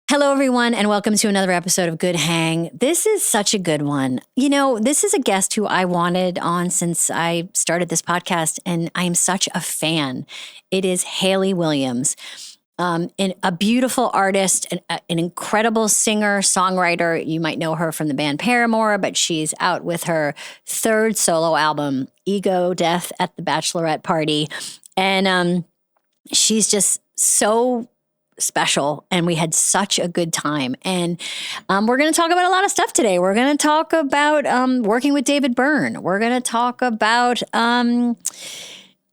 Hello, everyone, and welcome to another episode of Good Hang. This is such a good one. You know, this is a guest who I wanted on since I started this podcast, and I am such a fan. It is Hayley Williams, a beautiful artist, an incredible singer, songwriter. You might know her from the band Paramore, but she's out with her third solo album, Ego, Death at the Bachelorette Party. And she's just so special, and we had such a good time. And we're going to talk about a lot of stuff today. We're going to talk about working with David Byrne. We're going to talk about,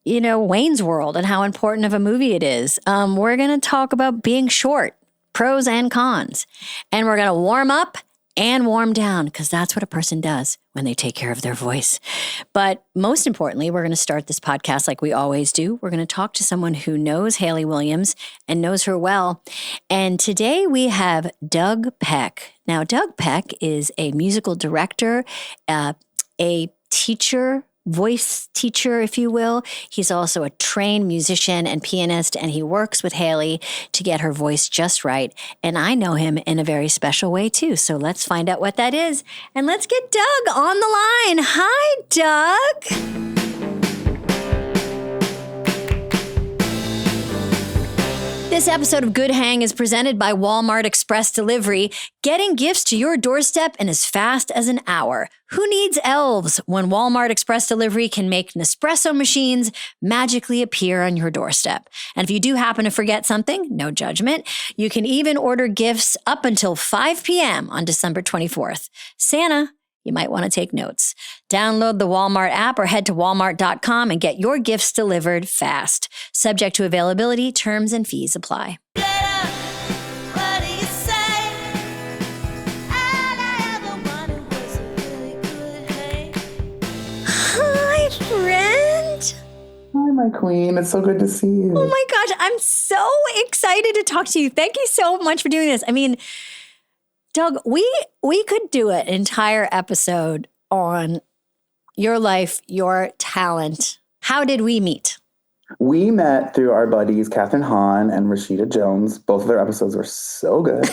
Wayne's World and how important of a movie it is. We're going to talk about being short, pros and cons. And we're going to warm up and warm down, because that's what a person does when they take care of their voice. But most importantly, we're going to start this podcast like we always do. We're going to talk to someone who knows Hayley Williams and knows her well. And today we have Doug Peck. Now, Doug Peck is a musical director, a teacher, voice teacher, if you will. He's also a trained musician and pianist, and he works with Hayley to get her voice just right. And I know him in a very special way too. So let's find out what that is. And let's get Doug on the line. Hi, Doug. This episode of Good Hang is presented by Walmart Express Delivery, getting gifts to your doorstep in as fast as an hour. Who needs elves when Walmart Express Delivery can make Nespresso machines magically appear on your doorstep? And if you do happen to forget something, no judgment, you can even order gifts up until 5 p.m. on December 24th. Santa, you might want to take notes. Download the Walmart app or head to walmart.com and get your gifts delivered fast. Subject to availability, terms and fees apply. Hi, friend. Hi, my queen. It's so good to see you. Oh my gosh, I'm so excited to talk to you. Thank you so much for doing this. I mean, Doug, we could do an entire episode on your life, your talent. How did we meet? We met through our buddies, Catherine Hahn and Rashida Jones. Both of their episodes were so good.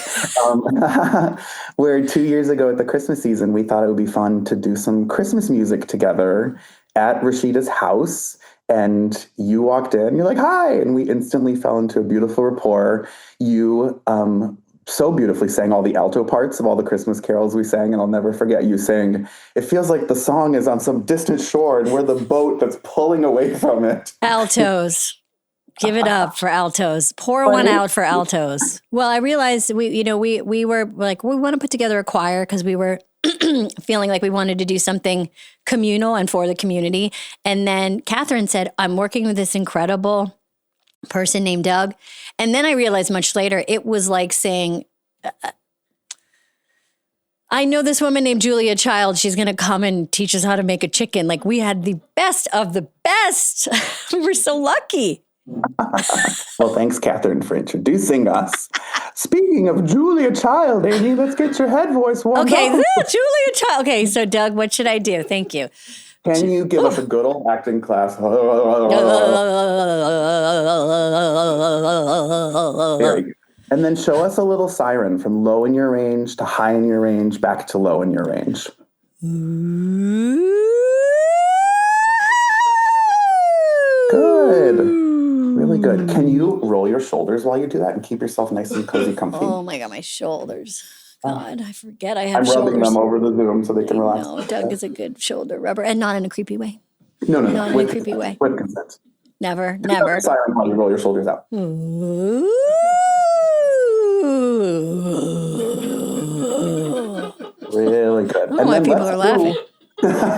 Where 2 years ago at the Christmas season, we thought it would be fun to do some Christmas music together at Rashida's house. And you walked in, you're like, hi. And we instantly fell into a beautiful rapport. You so beautifully sang all the alto parts of all the Christmas carols we sang, and I'll never forget you saying, it feels like the song is on some distant shore and we're the boat that's pulling away from it. Altos. Give it up for altos. Pour one out for altos. Well, I realized we were like, we want to put together a choir because we were feeling like we wanted to do something communal and for the community. And then Catherine said, I'm working with this incredible person named Doug. And then I realized much later, it was like saying, I know this woman named Juliet Child. She's going to come and teach us how to make a chicken. Like, we had the best of the best. We were so lucky. Well, thanks, Catherine, for introducing us. Speaking of Julia Child, Amy, let's get your head voice warmed up. Julia Child. Okay, so Doug, what should I do? Thank you. Can you give us a good old acting class? Very good. And then show us a little siren from low in your range to high in your range, back to low in your range. Good. Really good. Can you roll your shoulders while you do that and keep yourself nice and cozy, comfy? Oh my God, my shoulders. God, I forget I have shoulders. I'm rubbing them over the Zoom so they can relax. No, Doug is a good shoulder rubber, and not in a creepy way. No. Not in a creepy way. With consent. Never. Siren while you roll your shoulders out. Ooh. Really good. I don't know why people are laughing.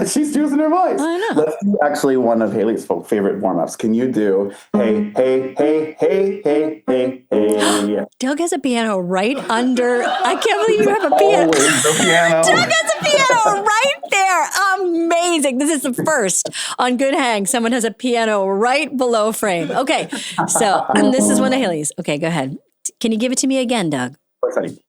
She's using her voice. I know. Let's do actually one of Hayley's favorite warm-ups. Can you do, hey, hey, hey, hey, hey, hey, hey? Doug has a piano right under. I can't believe you have a piano. Doug has a piano right there. Amazing. This is the first on Good Hang. Someone has a piano right below frame. Okay. So this is one of Hayley's. Okay, go ahead. Can you give it to me again, Doug?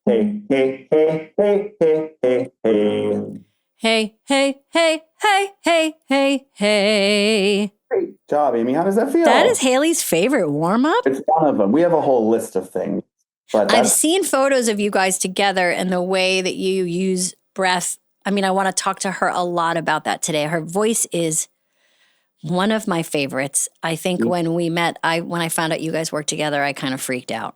Hey, hey, hey, hey, hey, hey, hey. Hey, hey, hey, hey, hey, hey, hey. Great job, Amy. How does that feel? That is Hayley's favorite warm-up? It's one of them. We have a whole list of things But I've seen photos of you guys together and the way that you use breath. I mean, I want to talk to her a lot about that today. Her voice is one of my favorites. I think when we met, when I found out you guys worked together, I kind of freaked out.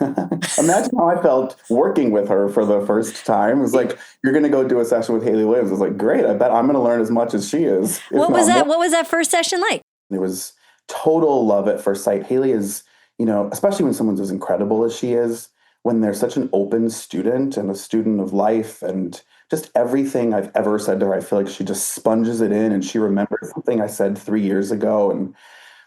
Imagine how I felt working with her for the first time. It was like, you're going to go do a session with Hayley Williams. I was like, great. I bet I'm going to learn as much as she is. What was that? What was that first session like? It was total love at first sight. Hayley is, especially when someone's as incredible as she is, when they're such an open student and a student of life and just everything I've ever said to her, I feel like she just sponges it in and she remembers something I said 3 years ago and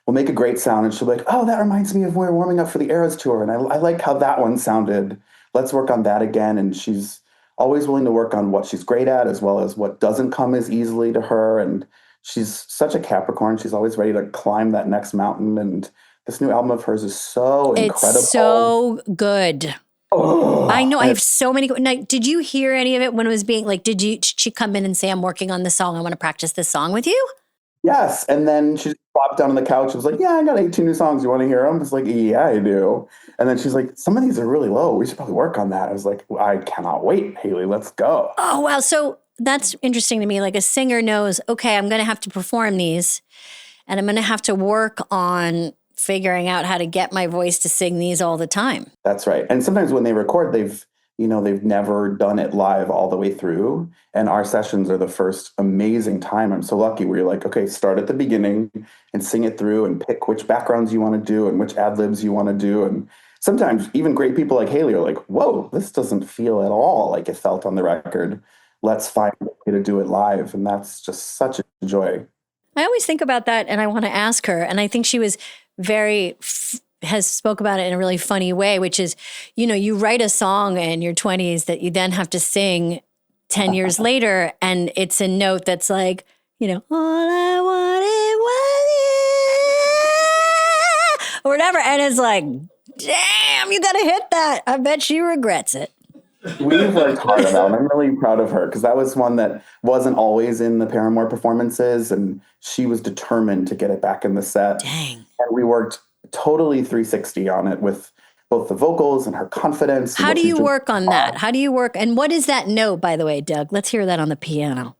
will make a great sound. And she'll be like, oh, that reminds me of when we're warming up for the Eras tour. And I like how that one sounded. Let's work on that again. And she's always willing to work on what she's great at as well as what doesn't come as easily to her. And she's such a Capricorn. She's always ready to climb that next mountain. And this new album of hers is so incredible. It's so good. Oh, I know. I have so many. Now, did you hear any of it when it was being like, did she come in and say, I'm working on this song. I want to practice this song with you? Yes. And then she just plopped down on the couch and was like, yeah, I got 18 new songs. You want to hear them? I was like, yeah, I do. And then she's like, some of these are really low. We should probably work on that. I was like, I cannot wait, Hayley. Let's go. Oh, wow. So that's interesting to me. Like a singer knows, okay, I'm going to have to perform these and I'm going to have to work on figuring out how to get my voice to sing these all the time. That's right. And sometimes when they record, they've never done it live all the way through. And our sessions are the first amazing time. I'm so lucky where you're like, okay, start at the beginning and sing it through and pick which backgrounds you want to do and which ad libs you want to do. And sometimes even great people like Hayley are like, whoa, this doesn't feel at all like it felt on the record. Let's find a way to do it live. And that's just such a joy. I always think about that and I want to ask her. And I think she was has spoke about it in a really funny way, which is, you write a song in your 20s that you then have to sing 10 years later. And it's a note that's like, all I wanted was you, or whatever. And it's like, damn, you got to hit that. I bet she regrets it. We've worked hard on that, and I'm really proud of her because that was one that wasn't always in the Paramore performances, and she was determined to get it back in the set. Dang. And we worked totally 360 on it with both the vocals and her confidence. How do you work on that? How do you work? And what is that note, by the way, Doug? Let's hear that on the piano.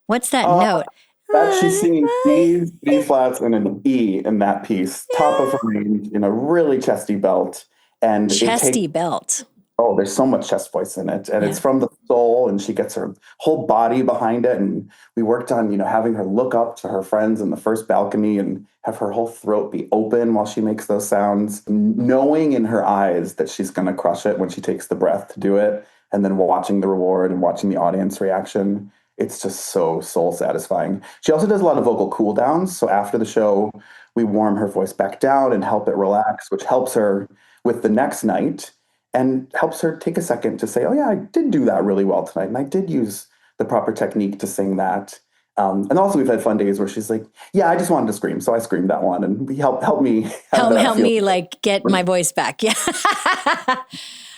What's that note? That she's singing D's, B flats, and an E in that piece. Top of her range in a really chesty belt. And chesty belt. Oh, there's so much chest voice in it. And it's from the soul, and she gets her whole body behind it. And we worked on, having her look up to her friends in the first balcony and have her whole throat be open while she makes those sounds, knowing in her eyes that she's going to crush it when she takes the breath to do it, and then watching the reward and watching the audience reaction. It's just so soul satisfying. She also does a lot of vocal cool downs. So after the show, we warm her voice back down and help it relax, which helps her with the next night. And helps her take a second to say, oh, yeah, I did do that really well tonight. And I did use the proper technique to sing that. And also we've had fun days where she's like, yeah, I just wanted to scream. So I screamed that one. And help me. Help me like get my voice back. Yeah.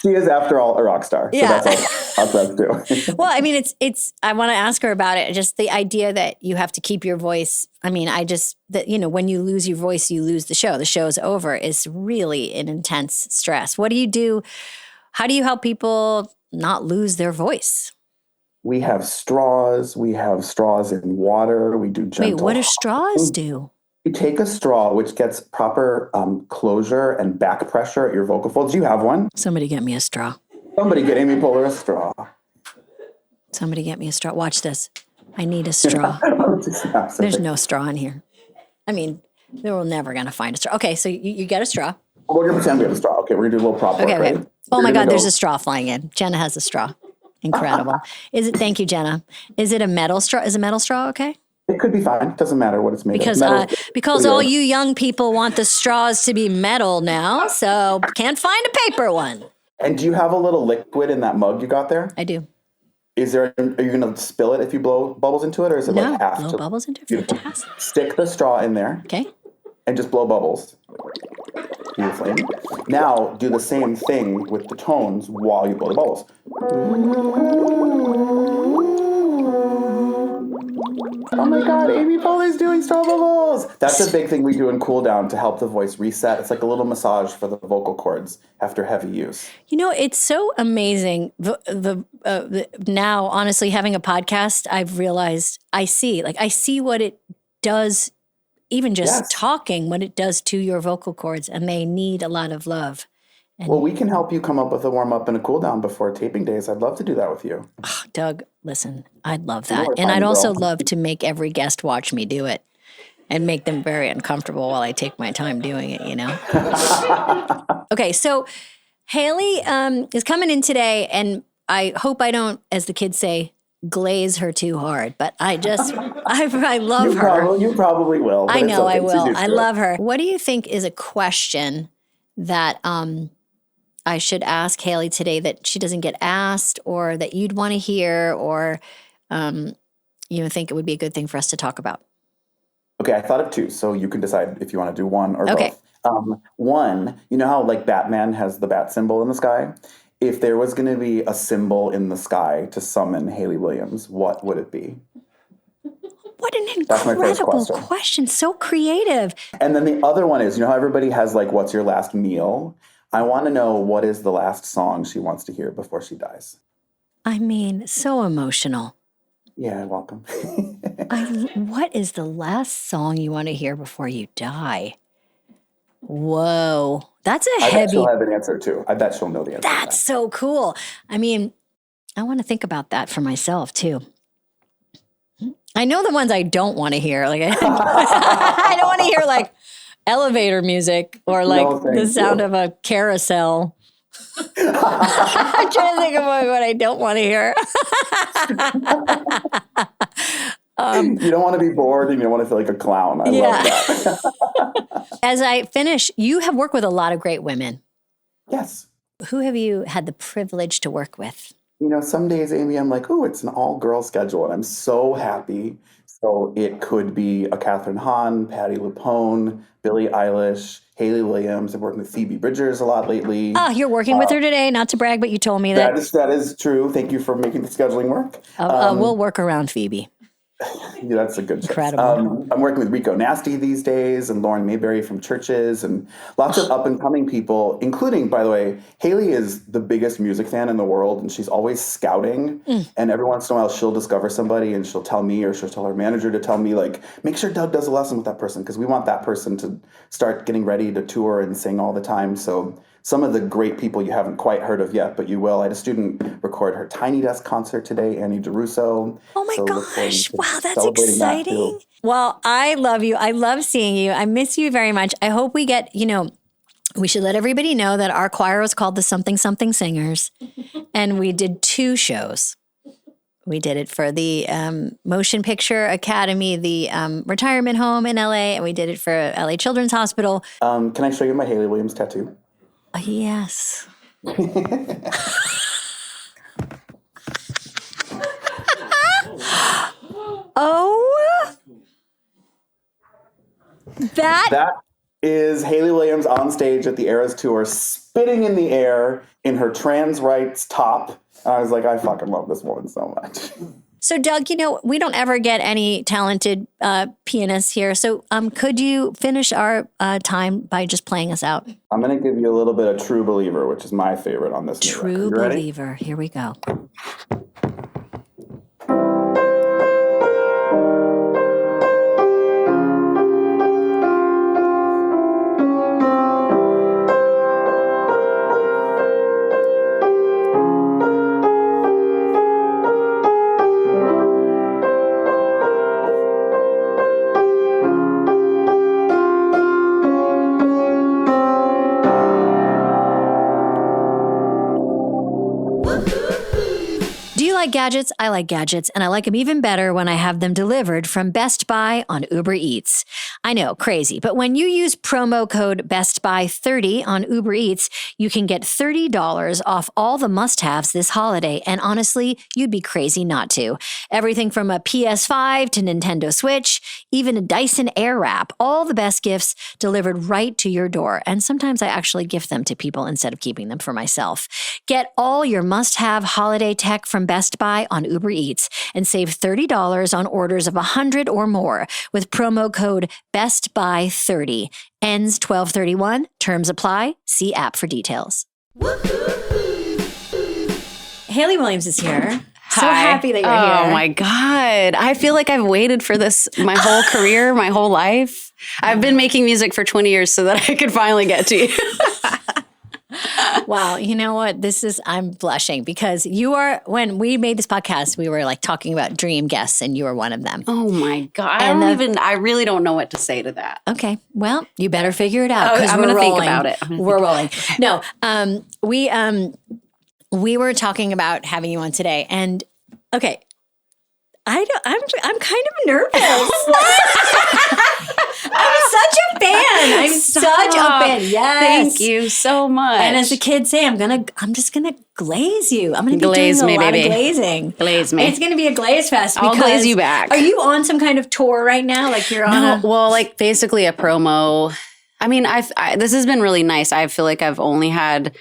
She is, after all, a rock star. Yeah. So that's all us do. Well, I mean, it's, I want to ask her about it. Just the idea that you have to keep your voice. I mean, when you lose your voice, you lose the show. The show's over is really an intense stress. What do you do? How do you help people not lose their voice? We have straws. We have straws in water. We do gentle. Wait, what do straws do? You take a straw, which gets proper closure and back pressure at your vocal folds. You have one? Somebody get me a straw. Somebody get Amy Poehler a straw. Somebody get me a straw. Watch this. I need a straw. There's no straw in here. I mean, we're never going to find a straw. Okay, so you get a straw. We're going to pretend we have a straw. Okay, we're going to do a little prop work, okay. Right? Oh my God, there's a straw flying in. Jenna has a straw. Incredible. Thank you, Jenna. Is it a metal straw? Is a metal straw okay? It could be fine. It doesn't matter what it's made of. Because all you young people want the straws to be metal now, so can't find a paper one. And do you have a little liquid in that mug you got there? I do. Are you going to spill it if you blow bubbles into it, or is it like half? Blow bubbles into it? Fantastic. Stick the straw in there. Okay. And just blow bubbles. Beautifully. Now, do the same thing with the tones while you blow the bubbles. oh my God, Amy Poehler's doing straw vocals. That's a big thing we do in Cool Down to help the voice reset. It's like a little massage for the vocal cords after heavy use. You know, it's so amazing. Now, honestly, having a podcast, I've realized I see what it does, even just talking, what it does to your vocal cords, and they need a lot of love. And well, we can help you come up with a warm up and a cool down before taping days. I'd love to do that with you. Oh, Doug, listen, I'd love that. And I'd also love to make every guest watch me do it and make them very uncomfortable while I take my time doing it, you know? Okay, so Hayley is coming in today, and I hope I don't, as the kids say, glaze her too hard. But I love her. You probably will. I know I will. I love her. What do you think is a question that I should ask Hayley today that she doesn't get asked, or that you'd want to hear, or think it would be a good thing for us to talk about? Okay, I thought of two, so you can decide if you want to do one or both. One, you know how like Batman has the bat symbol in the sky? If there was going to be a symbol in the sky to summon Hayley Williams, what would it be? What an incredible question. So creative. And then the other one is, you know how everybody has like, what's your last meal? I want to know, what is the last song she wants to hear before she dies? I mean, so emotional. Yeah, welcome. What is the last song you want to hear before you die? Whoa. That's a heavy... I bet she'll have an answer too. I bet she'll know the answer. That's so cool. I mean, I want to think about that for myself too. I know the ones I don't want to hear. Like, I don't want to hear like elevator music or like the sound of a carousel. I'm trying to think of what I don't want to hear. You don't want to be bored and you don't want to feel like a clown. I love that. As I finish, you have worked with a lot of great women. Yes. Who have you had the privilege to work with? You know, some days, Amy, I'm like, oh, it's an all-girl schedule, and I'm so happy. So it could be a Catherine Hahn, Patti LuPone, Billie Eilish, Hayley Williams. I've worked with Phoebe Bridgers a lot lately. Oh, you're working with her today. Not to brag, but you told me that. That is true. Thank you for making the scheduling work. We'll work around Phoebe. Yeah, that's a good choice. Incredible. I'm working with Rico Nasty these days and Lauren Mayberry from Churches and lots of up-and-coming people, including, by the way, Hayley is the biggest music fan in the world, and she's always scouting. And every once in a while, she'll discover somebody, and she'll tell me, or she'll tell her manager to tell me, like, make sure Doug does a lesson with that person, because we want that person to start getting ready to tour and sing all the time. So some of the great people you haven't quite heard of yet, but you will. I had a student record her Tiny Desk concert today, Annie DeRusso. Oh my gosh. Wow, that's exciting. Well, I love you. I love seeing you. I miss you very much. I hope we get, we should let everybody know that our choir was called the Something Something Singers. And we did 2 shows. We did it for the Motion Picture Academy, the retirement home in LA, and we did it for LA Children's Hospital. Can I show you my Hayley Williams tattoo? Yes. Oh, that is Hayley Williams on stage at the Eras Tour, spitting in the air in her trans rights top. I was like, I fucking love this woman so much. So, Doug, we don't ever get any talented pianists here. So could you finish our time by just playing us out? I'm going to give you a little bit of True Believer, which is my favorite on this new record. True Believer. Here we go. Like gadgets, I like gadgets, and I like them even better when I have them delivered from Best Buy on Uber Eats. I know, crazy, but when you use promo code BESTBUY30 on Uber Eats, you can get $30 off all the must-haves this holiday, and honestly, you'd be crazy not to. Everything from a PS5 to Nintendo Switch, even a Dyson Airwrap, all the best gifts delivered right to your door, and sometimes I actually gift them to people instead of keeping them for myself. Get all your must-have holiday tech from Best Best Buy on Uber Eats and save $30 on orders of 100 or more with promo code BESTBUY30. Ends 12/31. Terms apply. See app for details. Hayley Williams is here. So happy that you're here. Oh my God. I feel like I've waited for this my whole career, my whole life. I've been making music for 20 years so that I could finally get to you. Wow. You know what? I'm blushing because when we made this podcast, we were like talking about dream guests and you were one of them. Oh my God. I really don't know what to say to that. Okay. Well, you better figure it out. I'm going to think about it. We're rolling. No, we were talking about having you on today and okay. I'm kind of nervous. I'm such a fan. I'm such a fan. Yes. Thank you so much. And as the kids say, I'm just gonna glaze you. I'm gonna be glaze doing me, a lot baby. of glazing. Glaze me. It's gonna be a glaze fest. I'll glaze you back. Are you on some kind of tour right now? Like you're on like basically a promo. I mean, this has been really nice. I feel like I've only had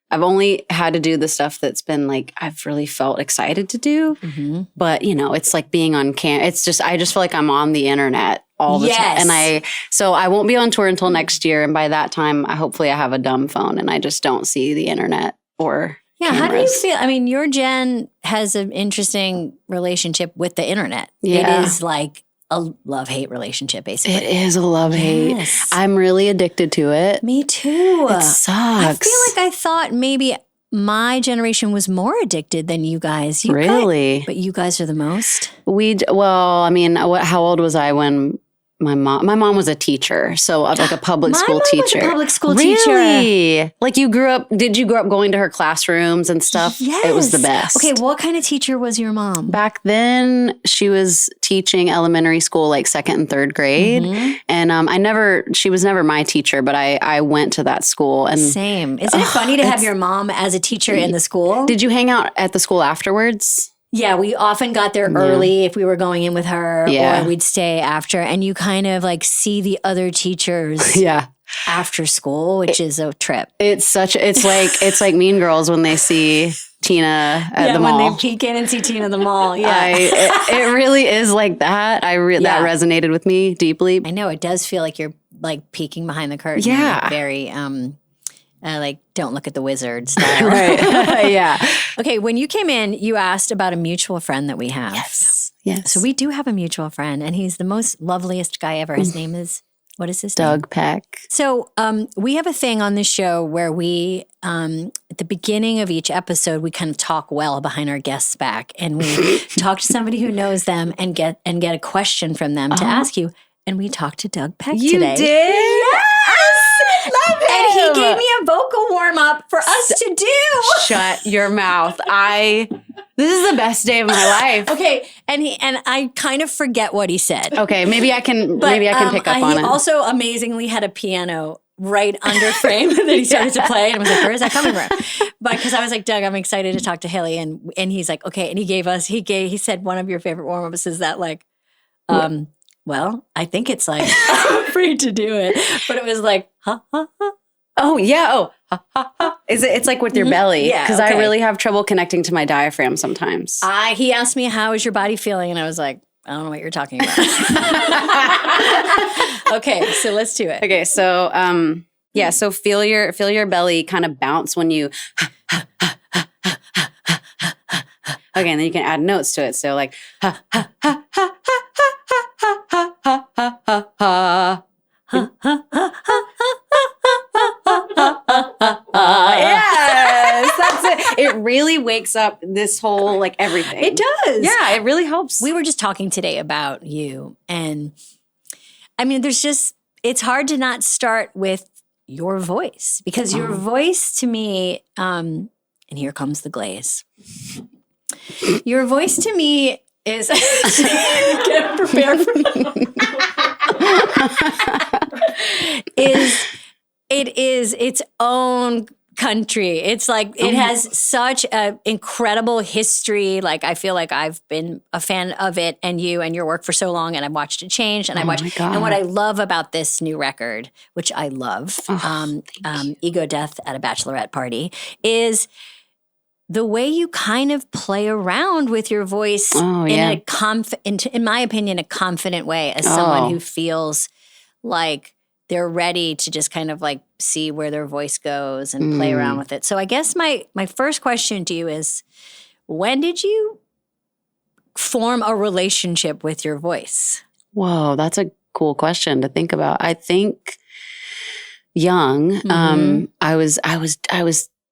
to do the stuff that's been like I've really felt excited to do. Mm-hmm. But it's like being on It's just I just feel like I'm on the internet all the time. And so I won't be on tour until next year. And by that time, hopefully I have a dumb phone and I just don't see the internet or cameras. How do you feel? I mean, your gen has an interesting relationship with the internet. Yeah. It is like a love-hate relationship, basically. It is a love-hate. Yes. I'm really addicted to it. Me too. It sucks. I feel like I thought maybe my generation was more addicted than you guys. Really? But you guys are the most. How old was I when my mom was a teacher, so like a public school teacher. Was a public school teacher. Really? Like did you grow up going to her classrooms and stuff? Yes. It was the best. Okay, what kind of teacher was your mom? Back then, she was teaching elementary school, like 2nd and 3rd grade. Mm-hmm. And she was never my teacher, but I went to that school. And same. Isn't it funny to have your mom as a teacher in the school? Did you hang out at the school afterwards? Yeah, we often got there early if we were going in with her, or we'd stay after. And you kind of like see the other teachers after school, which is a trip. It's like Mean Girls when they see Tina at the mall. When they peek in and see Tina at the mall. Yeah, it really is like that. That resonated with me deeply. I know it does feel like you're like peeking behind the curtain. Yeah, like very like don't look at the wizard style. Right. Yeah. Okay, when you came in, you asked about a mutual friend that we have. Yes. So we do have a mutual friend, and he's the most loveliest guy ever. His name is, what is his name? Doug Peck. So we have a thing on this show where we, at the beginning of each episode, we kind of talk well behind our guests' back, and we talk to somebody who knows them and get a question from them to ask you. And we talked to Doug Peck today. You did? Yes! Love him! And he gave me a vocal warm-up for us to do. Shut your mouth. This is the best day of my life. Okay, and I kind of forget what he said. Okay, maybe I can pick up on it. He also amazingly had a piano right under frame that he started to play, and I was like, "Where is that coming from?" But because I was like, "Doug, I'm excited to talk to Hayley," and he's like, "Okay," and he said one of your favorite warm-ups is that like, well, I think it's like I'm afraid to do it, but it was like, ha ha ha. Oh yeah. Oh, ha, ha, ha. It's like with your belly. Yeah. Because I really have trouble connecting to my diaphragm sometimes. He asked me, how is your body feeling? And I was like, I don't know what you're talking about. Okay, so let's do it. Okay, so so feel your belly kind of bounce when you okay, and then you can add notes to it. So like ha ha ha ha ha ha ha ha ha ha ha. Yes, that's it. It really wakes up this whole like everything. It does. Yeah, it really helps. We were just talking today about you, and I mean, it's hard to not start with your voice because your voice to me, and here comes the glaze. Your voice to me is get prepared for it is its own country. It's like it has such an incredible history. Like I feel like I've been a fan of it and you and your work for so long, and I've watched it change. And and what I love about this new record, which I love, Ego Death at a Bachelorette Party, is the way you kind of play around with your voice in my opinion, a confident way as someone who feels like they're ready to just kind of like see where their voice goes and play around with it. So I guess my first question to you is, when did you form a relationship with your voice? Whoa, that's a cool question to think about. I think young, I was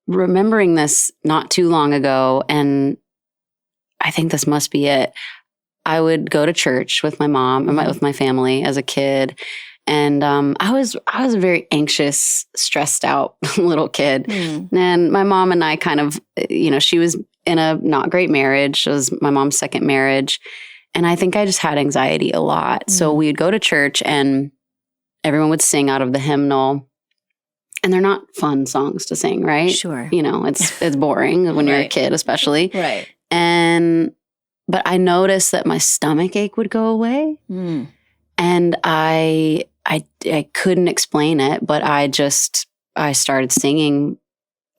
remembering this not too long ago, and I think this must be it. I would go to church with my mom and with my family as a kid. And I was a very anxious, stressed out little kid. And my mom and I kind of, she was in a not great marriage. It was my mom's second marriage. And I think I just had anxiety a lot. So we would go to church and everyone would sing out of the hymnal. And they're not fun songs to sing, right? Sure. It's boring when you're a kid, especially. Right. But I noticed that my stomach ache would go away. And I couldn't explain it, but I started singing.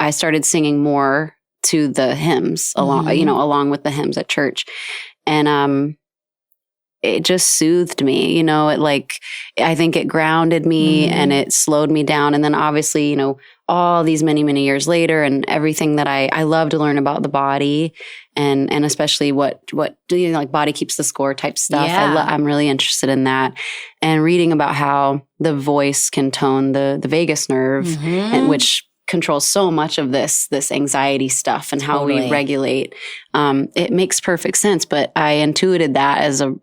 I started singing more to the hymns along with the hymns at church. And it just soothed me, I think it grounded me and it slowed me down. And then obviously, all these many, many years later and everything that I love to learn about the body and especially what like body keeps the score type stuff. Yeah. I'm really interested in that, and reading about how the voice can tone the vagus nerve, and which controls so much of this anxiety stuff and how we regulate. It makes perfect sense, but I intuited that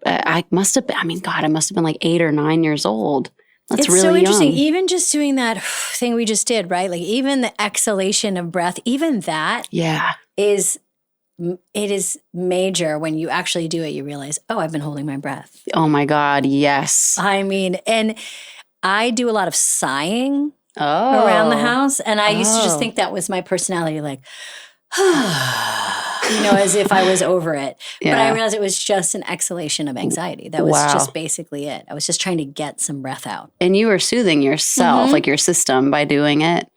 I must have been like 8 or 9 years old. That's really so interesting. young. Even just doing that thing we just did, right? Like even the exhalation of breath, even that is major. When you actually do it, you realize, oh, I've been holding my breath. Oh my God, yes. I mean, and I do a lot of sighing around the house. And I used to just think that was my personality, like, as if I was over it. Yeah. But I realized it was just an exhalation of anxiety. That was just basically it. I was just trying to get some breath out. And you were soothing yourself, like your system, by doing it.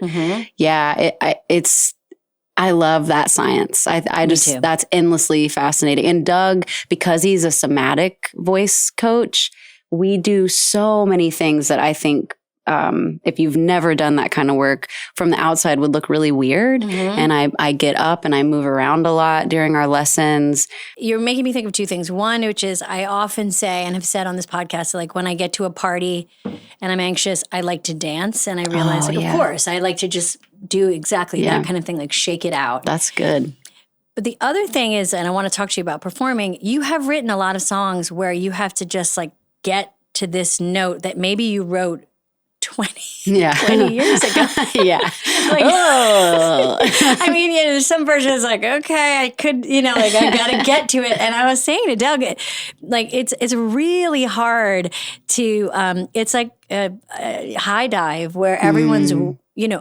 Yeah, I love that science. I just, that's endlessly fascinating. And Doug, because he's a somatic voice coach, we do so many things that I think, if you've never done that kind of work from the outside, would look really weird. And I get up and I move around a lot during our lessons. You're making me think of two things. One, which is I often say and have said on this podcast, like when I get to a party and I'm anxious, I like to dance. And I realize, of course, I like to just do exactly that kind of thing, like shake it out. That's good. But the other thing is, and I want to talk to you about performing, you have written a lot of songs where you have to just like get to this note that maybe you wrote 20 years ago. I mean, there's some versions like, okay, I could, I got to get to it. And I was saying to Doug, like, it's really hard to, it's like a high dive where everyone's, and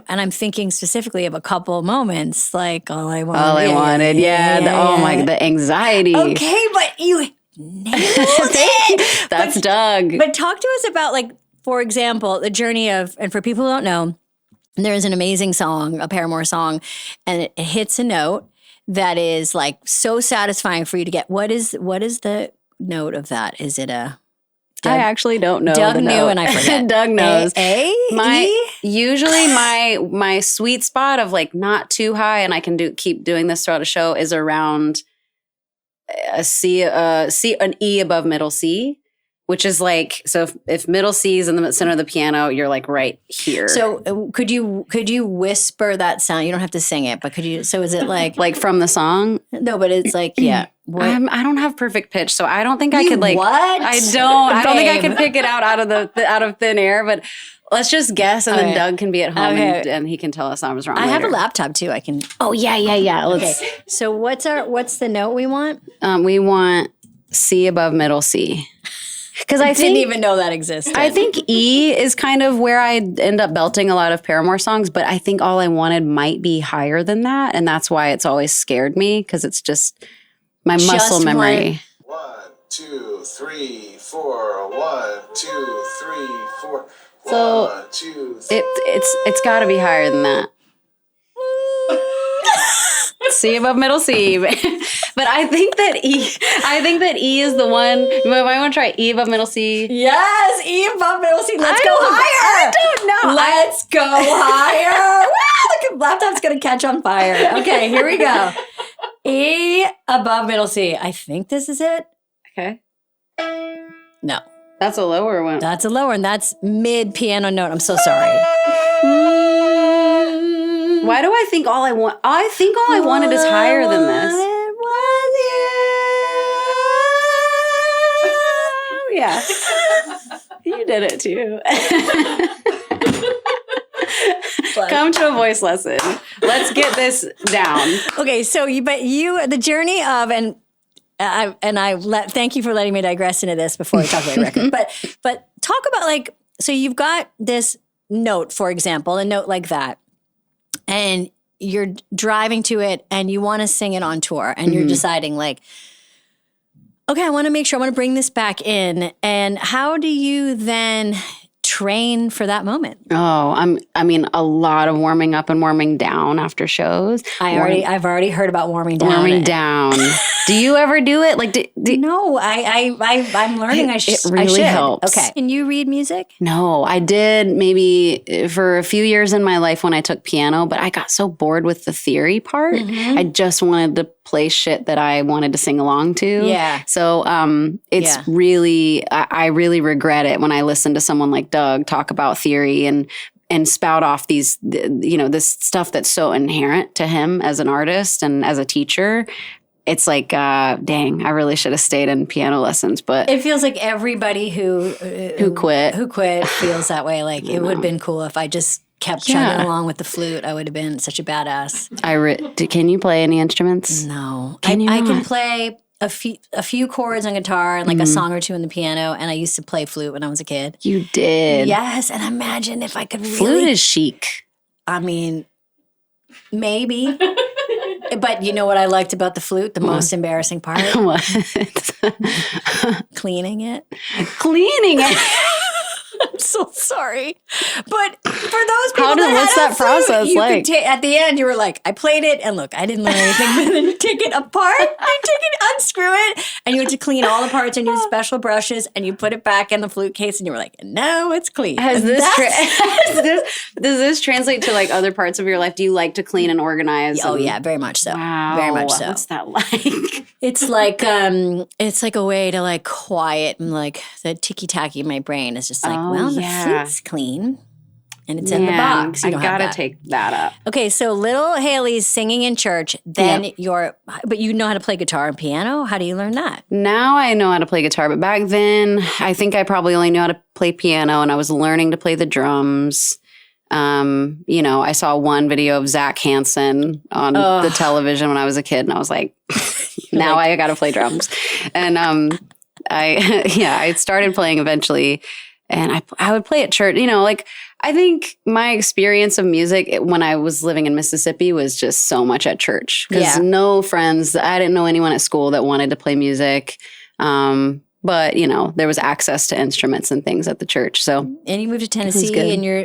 I'm thinking specifically of a couple moments, like All I Wanted. The anxiety. Okay, but you nailed it. That's Doug. But talk to us about, like, for example, the journey of, and for people who don't know, there is an amazing song, a Paramore song, and it hits a note that is like so satisfying for you to get. What is the note of that? Is it a? I actually don't know. Doug knew and I forget. Doug knows. Usually my sweet spot of like not too high, and I can keep doing this throughout a show, is around an E above middle C. Which is like, so if middle C is in the center of the piano, you're like right here. So could you whisper that sound? You don't have to sing it, but could you? So is it like from the song? No, but it's like I don't have perfect pitch, so I don't think I could like. What? I don't think I could pick it out of thin air. But let's just guess, and then Doug can be at home and he can tell us I was wrong. I later. have a laptop too. I can. Oh yeah. Okay. So what's the note we want? We want C above middle C. Because I didn't even know that existed. I think E is kind of where I end up belting a lot of Paramore songs, but I think All I Wanted might be higher than that, and that's why it's always scared me, because it's just my muscle memory. 1, 2, 3, 4. 1, 2, 3, 4. So 1, 2, 3. it's got to be higher than that. C above middle C. But I think that E is the one. You might want to try E above middle C. Yes, E above middle C. Let's go higher. I don't know. Let's go higher. Wow, the laptop's going to catch on fire. Okay, here we go. E above middle C. I think this is it. Okay. No. That's a lower one. That's a lower one. That's mid piano note. I'm so sorry. Why do I think all I want? I think all I wanted is higher than this. Yeah. You did it too. Come to a voice lesson. Let's get this down. Okay, so the journey of thank you for letting me digress into this before we talk about your record. But talk about so you've got this note, for example, a note like that, and you're driving to it and you want to sing it on tour, and you're deciding okay, I want to make sure I want to bring this back in. And how do you then train for that moment? Oh, I mean, a lot of warming up and warming down after shows. I've already heard about warming down. Warming down. Do you ever do it? No, I'm learning. It really helps. Okay. Can you read music? No, I did maybe for a few years in my life when I took piano, but I got so bored with the theory part. I just wanted to play shit that I wanted to sing along to. Yeah. So it's really, I really regret it when I listen to someone like Doug talk about theory and spout off these, this stuff that's so inherent to him as an artist and as a teacher. It's like, dang, I really should have stayed in piano lessons. But it feels like everybody who quit feels that way. Like it would have been cool if I just kept chugging along with the flute. I would have been such a badass. Can you play any instruments? No, I can play a few chords on guitar and a song or two on the piano. And I used to play flute when I was a kid. You did? Yes. And imagine if I could really. Flute is chic. I mean, maybe. But you know what I liked about the flute? The most embarrassing part? What? Cleaning it. Cleaning it? I'm so sorry. But for those people what's that process like? At the end, you were like, I played it, and look, I didn't learn anything. But then you take it apart, unscrew it, and you had to clean all the parts and use special brushes, and you put it back in the flute case, and you were like, no, it's clean. Does this translate to other parts of your life? Do you like to clean and organize? Oh yeah, very much so. Wow. Very much so. What's that like? It's like a way to quiet and the ticky-tacky in my brain is just the flute's clean and it's in the box. I gotta take that up. Okay, so little Hayley's singing in church, then but you know how to play guitar and piano? How do you learn that? Now I know how to play guitar, but back then I think I probably only knew how to play piano and I was learning to play the drums. I saw one video of Zach Hansen on the television when I was a kid and I was like, now I got to play drums. And I started playing eventually and I would play at church. I think my experience of music when I was living in Mississippi was just so much at church because no friends. I didn't know anyone at school that wanted to play music. But, there was access to instruments and things at the church. So, and you moved to Tennessee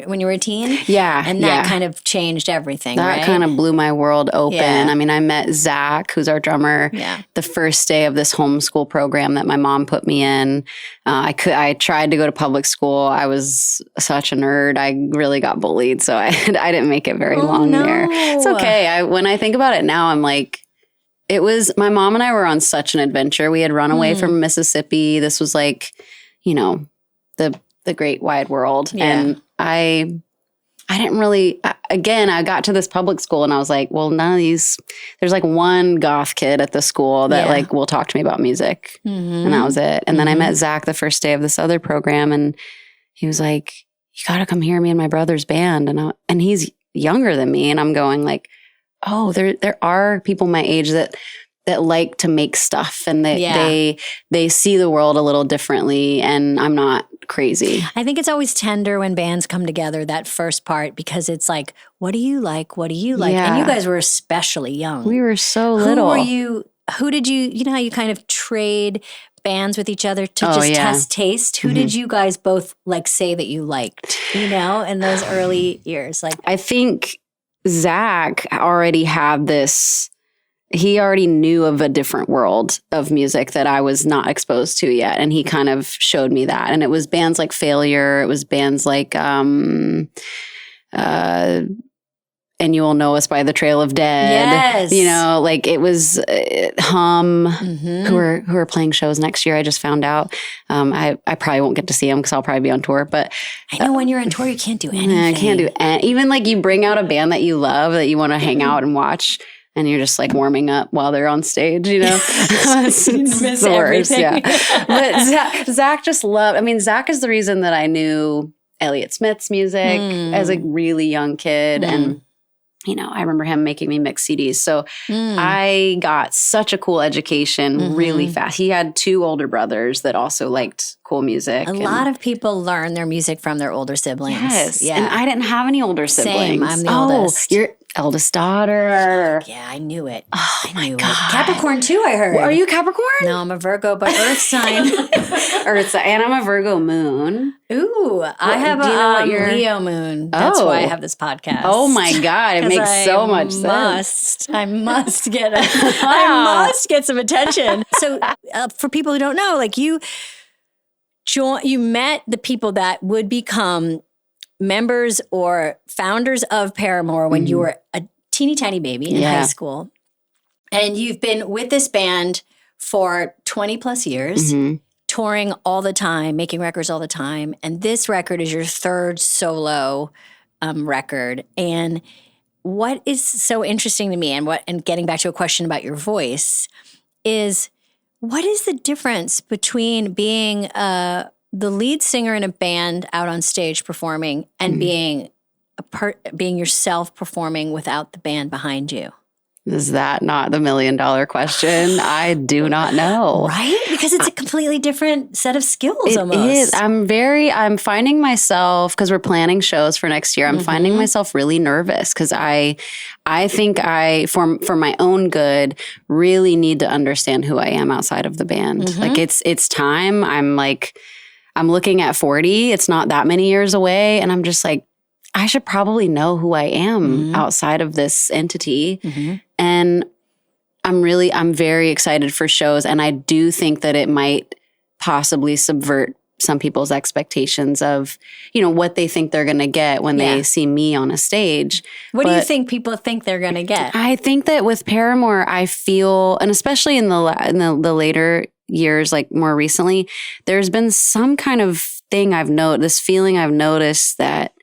when you were a teen? Yeah. And that kind of changed everything, That kind of blew my world open. Yeah. I mean, I met Zach, who's our drummer, the first day of this homeschool program that my mom put me in. I tried to go to public school. I was such a nerd. I really got bullied. So I didn't make it very long there. It's okay. When I think about it now, I'm like, my mom and I were on such an adventure. We had run away from Mississippi. This was the great wide world. Yeah. And I didn't really, again, I got to this public school and I was like, well, none of these, there's one goth kid at the school that will talk to me about music. Mm-hmm. And that was it. And then I met Zach the first day of this other program and he was like, you got to come hear me in my brother's band. And he's younger than me. And I'm going oh, there are people my age that like to make stuff and they see the world a little differently and I'm not crazy. I think it's always tender when bands come together, that first part, because it's like, what do you like? What do you like? Yeah. And you guys were especially young. We were so little. Who did you know how you kind of trade bands with each other to test taste? Who did you guys both say that you liked, in those early years? I think Zach already had this he already knew of a different world of music that I was not exposed to yet. And he kind of showed me that. And it was bands like Failure. It was bands like, And You Will Know Us by the Trail of Dead. Yes. You know, like it was Hum, who are playing shows next year. I just found out. I probably won't get to see them because I'll probably be on tour. But I know when you're on tour, you can't do anything. I can't do even like you bring out a band that you love that you want to hang out and watch. And you're just like warming up while they're on stage, you know? it's miss the worst, everything. yeah. But Zach just loved, I mean, Zach is the reason that I knew Elliott Smith's music as a really young kid. And, you know, I remember him making me mix CDs. So I got such a cool education really fast. He had 2 older brothers that also liked cool music. A lot of people learn their music from their older siblings. Yes. Yeah. And I didn't have any older siblings. Same. I'm the oldest. Your eldest daughter. Yeah, I knew it. Oh I my knew God. it. Capricorn too, I heard. Are you Capricorn? No, I'm a Virgo, but Earth sign. Earth sign. And I'm a Virgo moon. Ooh, I have do you know what a your- Leo moon. That's Oh. why I have this podcast. Oh my God. It 'Cause makes so much sense. I must get I must get some attention. So for people who don't know, like you met the people that would become members or founders of Paramore when you were a teeny tiny baby in high school. And you've been with this band for 20 plus years, touring all the time, making records all the time. And this record is your 3rd solo record. And what is so interesting to me, and getting back to a question about your voice, is what is the difference between being the lead singer in a band out on stage performing and being yourself performing without the band behind you? Is that not the $1 million question? I do not know. Right? Because it's a completely different set of skills almost. It is. I'm finding myself, because we're planning shows for next year, I'm finding myself really nervous because I think for my own good, really need to understand who I am outside of the band. Like it's time. I'm looking at 40. It's not that many years away. And I'm just like, I should probably know who I am outside of this entity. And I'm very excited for shows. And I do think that it might possibly subvert some people's expectations of, you know, what they think they're going to get when they see me on a stage. What do you think people think they're going to get? I think that with Paramore, I feel, and especially in the later years, like more recently, there's been some kind of thing this feeling I've noticed that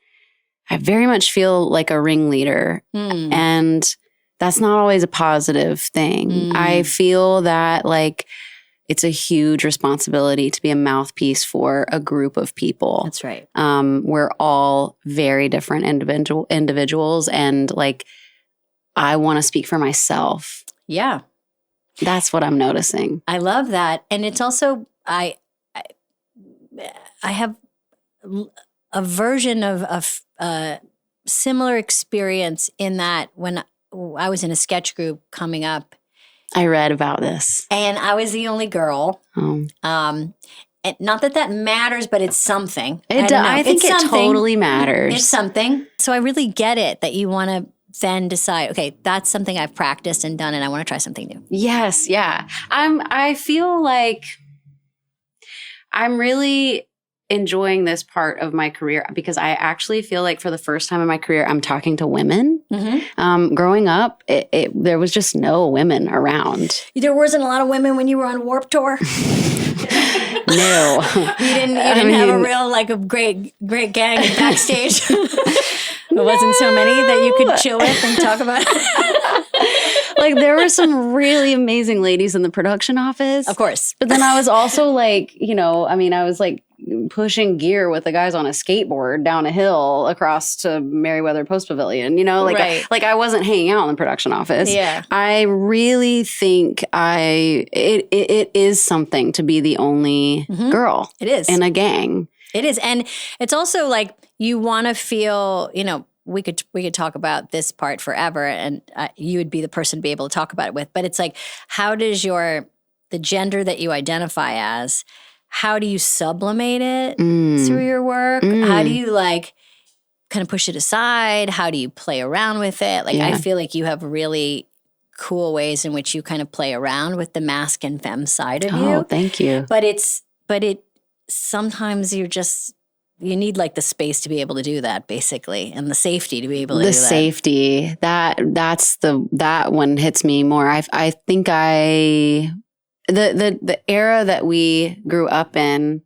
I very much feel like a ringleader. And that's not always a positive thing. I feel that like it's a huge responsibility to be a mouthpiece for a group of people. That's right. We're all very different individuals. And like, I want to speak for myself. Yeah. That's what I'm noticing. I love that. And it's also, I have a version of a similar experience in that when I was in a sketch group coming up. I read about this. And I was the only girl. And not that matters, but it's something. I think it totally matters. It's something. So I really get it that you want to then decide, okay, that's something I've practiced and done, and I want to try something new. Yes, yeah. I feel like I'm really enjoying this part of my career because I actually feel like for the first time in my career, I'm talking to women. Growing up, there was just no women around. There wasn't a lot of women when you were on Warped Tour? No. You didn't have a real, like, a great gang backstage? There wasn't so many that you could chill with and talk about? Like, there were some really amazing ladies in the production office. Of course. But then I was also like, you know, I mean, I was like pushing gear with the guys on a skateboard down a hill across to Merriweather Post Pavilion, you know, like I wasn't hanging out in the production office. Yeah. I really think it is something to be the only girl. It is. In a gang. It is. And it's also like you want to feel, you know, we could talk about this part forever and you would be the person to be able to talk about it with. But it's like, how does the gender that you identify as, how do you sublimate it through your work? How do you like kind of push it aside? How do you play around with it? Like, I feel like you have really cool ways in which you kind of play around with the masc and femme side of you. Oh, thank you. But sometimes you need like the space to be able to do that, basically, and the safety to be able to do that. The safety, that one hits me more. I think the era that we grew up in,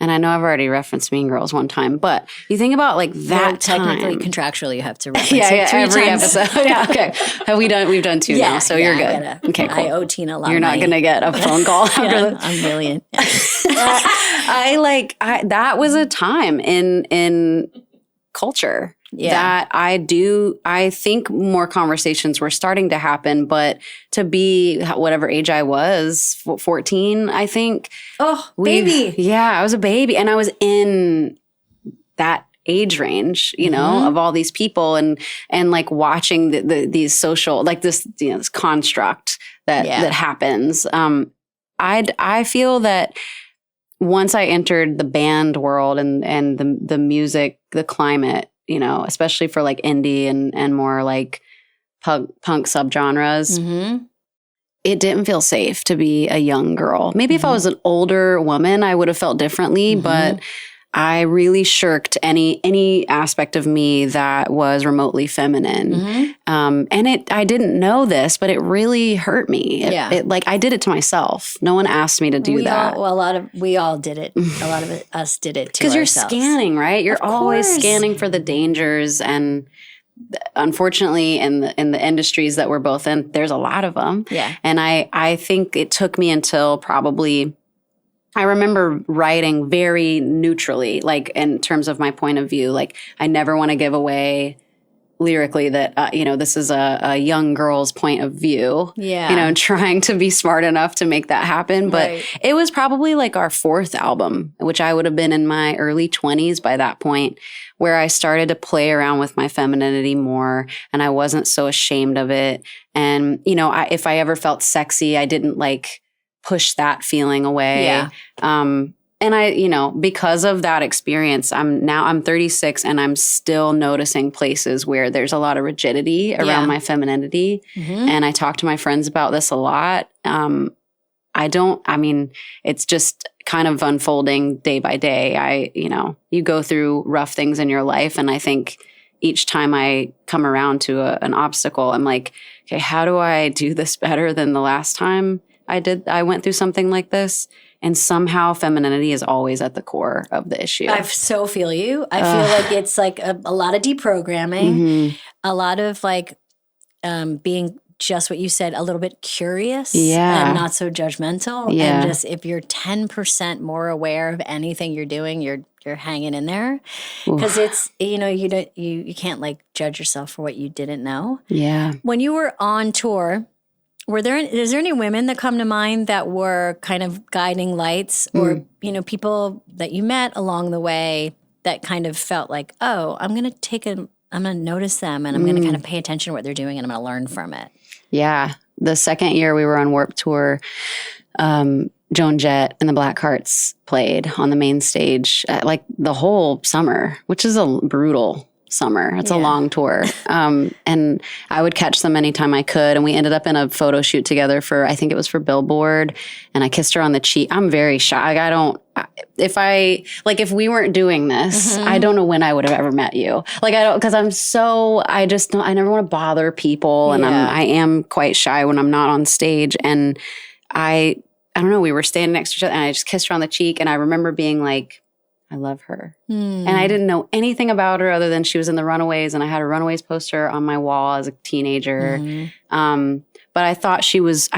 and I know I've already referenced Mean Girls one time, but you think about like that technically, time. contractually, you have to reference Yeah, it 3 every times. episode. Yeah, okay. We've done 2 now, so you're good. Okay, cool. I owe Tina a lot. You're not going to get a phone call after this. I'm brilliant. That was a time in culture that I think more conversations were starting to happen, but to be whatever age I was, 14, I think. Oh, baby. Yeah, I was a baby and I was in that age range, of all these people and like watching these social, like this, this construct that happens. I feel that once I entered the band world and the music, the climate, especially for like indie and more like punk subgenres, it didn't feel safe to be a young girl. Maybe if I was an older woman, I would have felt differently, but I really shirked any aspect of me that was remotely feminine. And I didn't know this, but it really hurt me. I did it to myself. No one asked me to do that. We all did it. A lot of us did it to because you're ourselves. Scanning, right? You're always scanning for the dangers, and unfortunately, in the industries that we're both in, there's a lot of them. Yeah, and I think it took me until probably. I remember writing very neutrally, like in terms of my point of view. Like I never want to give away lyrically that, this is a young girl's point of view. Yeah. Trying to be smart enough to make that happen. But it was probably like our 4th album, which I would have been in my early 20s by that point, where I started to play around with my femininity more and I wasn't so ashamed of it. And, if I ever felt sexy, I didn't like push that feeling away. Yeah. And I, because of that experience, I'm 36 and I'm still noticing places where there's a lot of rigidity around my femininity. And I talk to my friends about this a lot. It's just kind of unfolding day by day. You go through rough things in your life. And I think each time I come around to an obstacle, I'm like, okay, how do I do this better than the last time I went through something like this? And somehow femininity is always at the core of the issue. I so feel you. I feel like it's like a lot of deprogramming, a lot of like being just what you said, a little bit curious and not so judgmental. Yeah. And just if you're 10% more aware of anything you're doing, you're hanging in there. Because it's, you can't like judge yourself for what you didn't know. Yeah. When you were on tour, is there any women that come to mind that were kind of guiding lights or, people that you met along the way that kind of felt like, oh, I'm going to notice them and I'm going to kind of pay attention to what they're doing and I'm going to learn from it. Yeah. The second year we were on Warped Tour, Joan Jett and the Blackhearts played on the main stage like the whole summer, which is a brutal summer. It's a long tour. And I would catch them anytime I could. And we ended up in a photo shoot together I think it was for Billboard. And I kissed her on the cheek. I'm very shy. If we weren't doing this, I don't know when I would have ever met you. Like because I never want to bother people. And I am quite shy when I'm not on stage. And I don't know, we were standing next to each other and I just kissed her on the cheek. And I remember being like, I love her. And I didn't know anything about her other than she was in the Runaways and I had a Runaways poster on my wall as a teenager. But I thought she was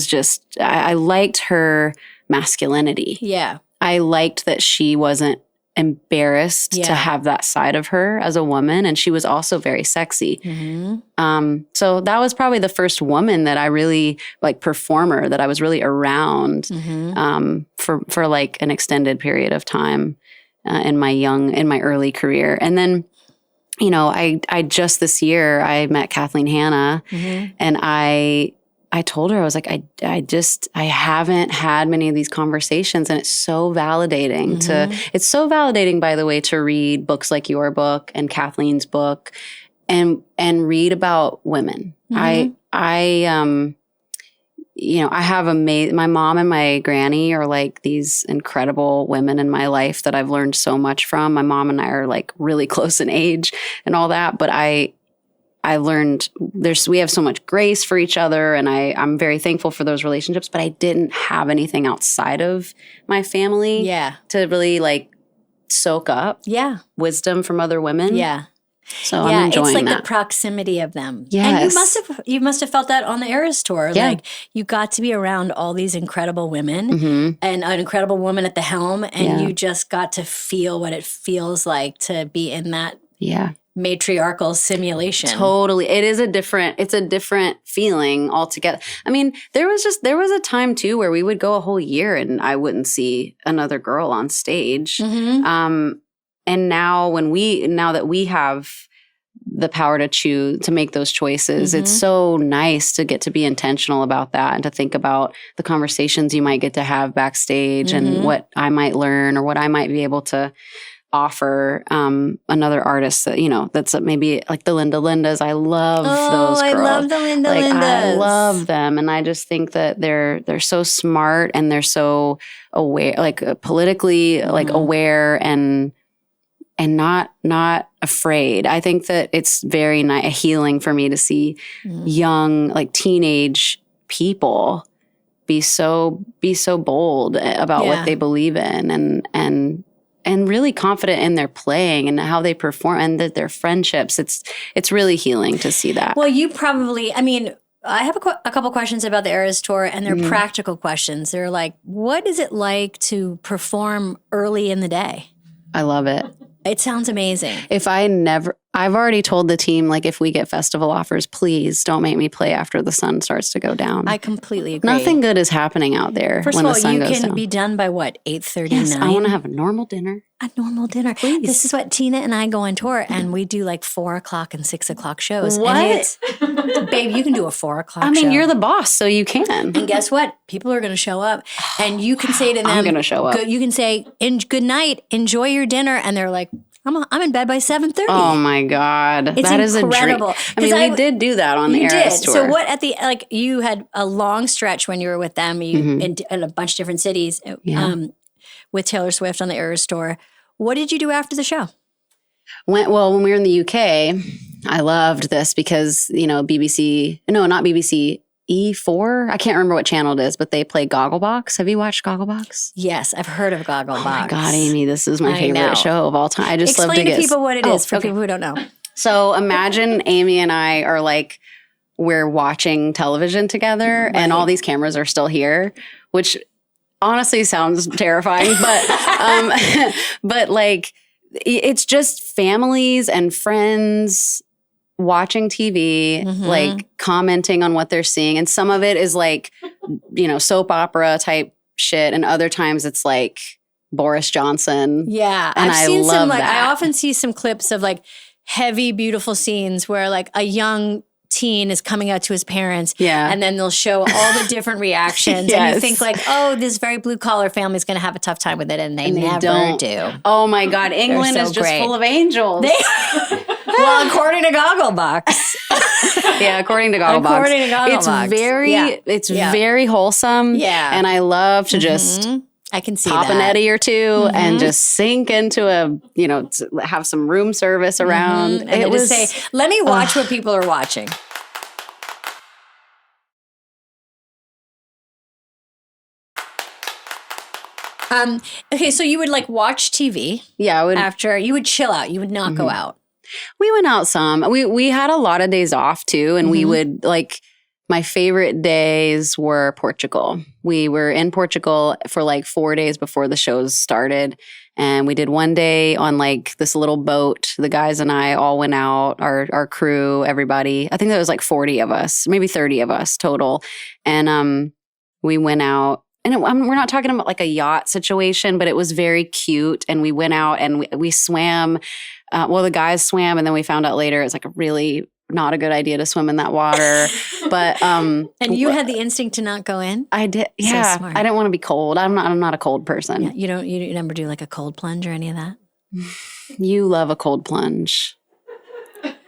just, I liked her masculinity. Yeah. I liked that she wasn't embarrassed to have that side of her as a woman. And she was also very sexy. So that was probably the first woman that I really performer that I was really around for like an extended period of time in my early career. And then, I just this year I met Kathleen Hanna and I told her, I was like, I haven't had many of these conversations and it's so validating it's so validating, by the way, to read books like your book and Kathleen's book and read about women I have my mom and my granny are like these incredible women in my life that I've learned so much from. My mom and I are like really close in age and all that, but I learned we have so much grace for each other, and I'm very thankful for those relationships, but I didn't have anything outside of my family to really like soak up wisdom from other women. Yeah. So I'm enjoying it's like that. the proximity of them. Yes. And you must have felt that on the Eras tour. Yeah. Like you got to be around all these incredible women and an incredible woman at the helm, and you just got to feel what it feels like to be in that matriarchal simulation. Totally. It's a different feeling altogether. I mean, there was a time too where we would go a whole year and I wouldn't see another girl on stage. And now that we have the power to make those choices, it's so nice to get to be intentional about that and to think about the conversations you might get to have backstage and what I might learn or what I might be able to offer another artist that, that's maybe like the Lindas. I love those girls. I love the Lindas. I love them. And I just think that they're so smart and they're so aware, like politically like aware and not afraid. I think that it's very healing for me to see young, like teenage people be so bold about what they believe in and really confident in their playing and how they perform and their friendships. It's really healing to see that. Well, you probably, I mean, I have a couple questions about the Eras tour, and they're practical questions. They're like, what is it like to perform early in the day? I love it. It sounds amazing. I've already told the team, like, if we get festival offers, please don't make me play after the sun starts to go down. I completely agree. Nothing good is happening out there when the sun goes down. First of all, you can be done by what, 8:30, Yes, 9? I want to have a normal dinner. A normal dinner. Please. This is what Tina and I go on tour, and we do like 4 o'clock and 6 o'clock shows. What? And babe, you can do a 4 o'clock show. I mean, you're the boss, so you can. And guess what? People are going to show up, and you can say to them, I'm going to show up. You can say, good night, enjoy your dinner. And they're like, I'm in bed by 7:30. Oh my God. It's that is incredible. a dream. I mean, we did do that on the Eras tour. So what you had a long stretch when you were with them in a bunch of different cities with Taylor Swift on the Eras tour. What did you do after the show? When we were in the UK, I loved this because, not BBC, E4. I can't remember what channel it is, but they play Gogglebox. Have you watched Gogglebox? Yes, I've heard of Gogglebox. Oh my God, Amy, this is my favorite show of all time. I just love to Explain to people what it is for people who don't know. So imagine Amy and I are like, we're watching television together and all these cameras are still here, which honestly sounds terrifying, but like it's just families and friends watching TV, like commenting on what they're seeing. And some of it is like, soap opera type shit. And other times it's like Boris Johnson. Yeah. And I've seen love some, like, that. I often see some clips of like heavy, beautiful scenes where like a young teen is coming out to his parents. Yeah. And then they'll show all the different reactions. Yes. And you think like, oh, this very blue collar family is going to have a tough time with it. And they never don't. do. Oh my God. England so is just great. full of angels. Well, according to Gogglebox. Yeah, according to Gogglebox. It's very wholesome. Yeah. And I love to just I can see pop that. an Eddie or two and just sink into to have some room service around. And then just say, let me watch what people are watching. Okay, so you would like watch TV. Yeah, I would. After you would chill out. You would not go out. We went out some. We had a lot of days off too, and we would like. My favorite days were Portugal. We were in Portugal for like 4 days before the shows started. And we did one day on like this little boat. The guys and I all went out, our crew, everybody. I think there was like 40 of us, maybe 30 of us total. And we went out. And we're not talking about like a yacht situation, but it was very cute. And we went out and we swam. The guys swam. And then we found out later it's like a really not a good idea to swim in that water. But and you had the instinct to not go in? I did. Yeah. So I didn't want to be cold. I'm not a cold person. Yeah, you never do like a cold plunge or any of that? You love a cold plunge.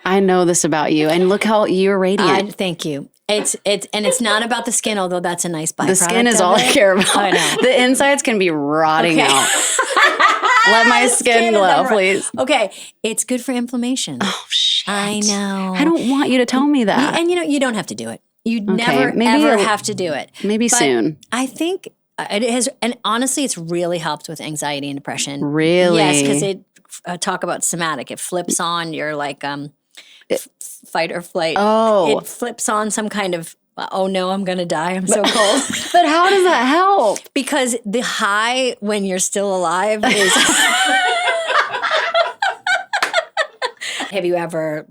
I know this about you. And look how you're radiant. Thank you. It's not about the skin, although that's a nice byproduct. The skin is all I care about. I know. The insides can be rotting out. Let my skin glow, please. Okay. It's good for inflammation. Oh, shit. I know. I don't want you to tell me that. And you don't have to do it. You never, ever have to do it. Maybe but soon. I think it has, and honestly, it's really helped with anxiety and depression. Really? Yes, because it talk about somatic. It flips on your fight or flight. Oh. It flips on some kind of, oh no, I'm going to die. I'm so cold. But how does that help? Because the high when you're still alive is. Have you ever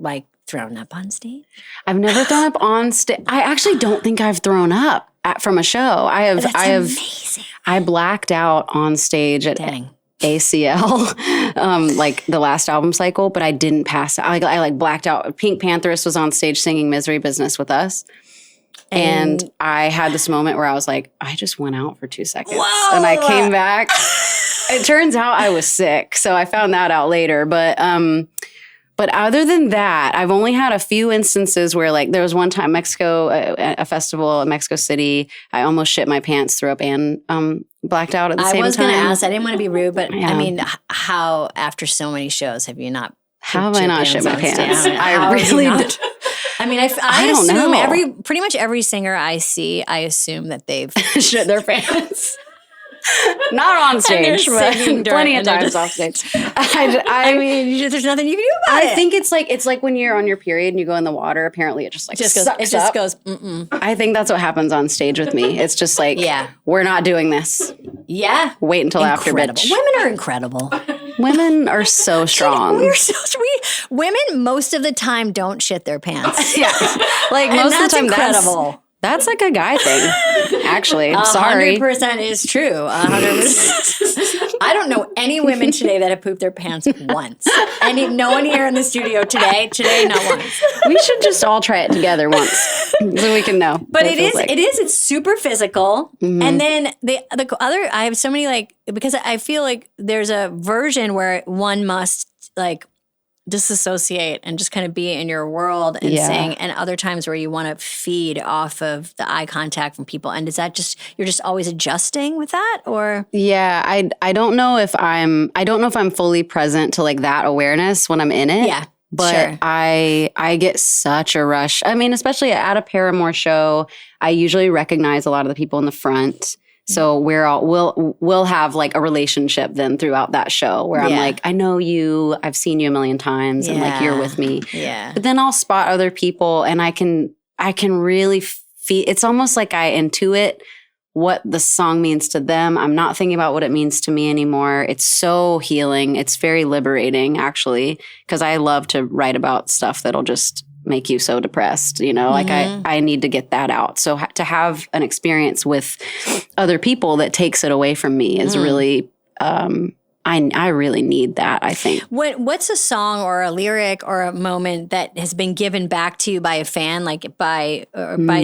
thrown up on stage? I've never thrown up on stage. I actually don't think I've thrown up from a show. That's amazing. I blacked out on stage at ACL, the last album cycle, but I didn't pass out. I blacked out. Pink Pantheress was on stage singing Misery Business with us. And I had this moment where I was like, I just went out for 2 seconds. Whoa! And I came back. It turns out I was sick. So I found that out later. But other than that, I've only had a few instances where there was one time Mexico, a festival in Mexico City. I almost shit my pants, threw up and blacked out at the same time. I was going to ask, I didn't want to be rude, but I mean, how how so many shows have you not? How have I not shit my pants? I really did. I mean, I don't know. Pretty much every singer I see, I assume that they've shit their pants. Not on stage, but plenty of times off stage. I mean, there's nothing you can do about it. I think it's like when you're on your period and you go in the water. Apparently, it just goes. Mm-mm. I think that's what happens on stage with me. It's just we're not doing this. Yeah, wait until after, bitch. Women are incredible. Women are so strong. Women most of the time don't shit their pants. Yeah, most of the time incredible. That's a guy thing, actually. I'm sorry. 100% is true. 100%. I don't know any women today that have pooped their pants once. No one here in the studio today, not once. We should just all try it together once so we can know. But it's super physical. Mm-hmm. And then the other, I have so many because I feel like there's a version where one must disassociate and just kind of be in your world and sing, and other times where you want to feed off of the eye contact from people. And is that just you're just always adjusting with that, or? Yeah, I don't know if I'm fully present to that awareness when I'm in it. Yeah. But sure. I get such a rush. I mean, especially at a Paramore show, I usually recognize a lot of the people in the front. So we'll have a relationship then throughout that show where I'm I know you, I've seen you a million times, and you're with me. Yeah. But then I'll spot other people, and I can really feel. It's almost like I intuit what the song means to them. I'm not thinking about what it means to me anymore. It's so healing. It's very liberating, actually, because I love to write about stuff that'll just make you so depressed, mm-hmm. I need to get that out. So to have an experience with other people that takes it away from me is really, I really need that, I think. What's a song or a lyric or a moment that has been given back to you by a fan, by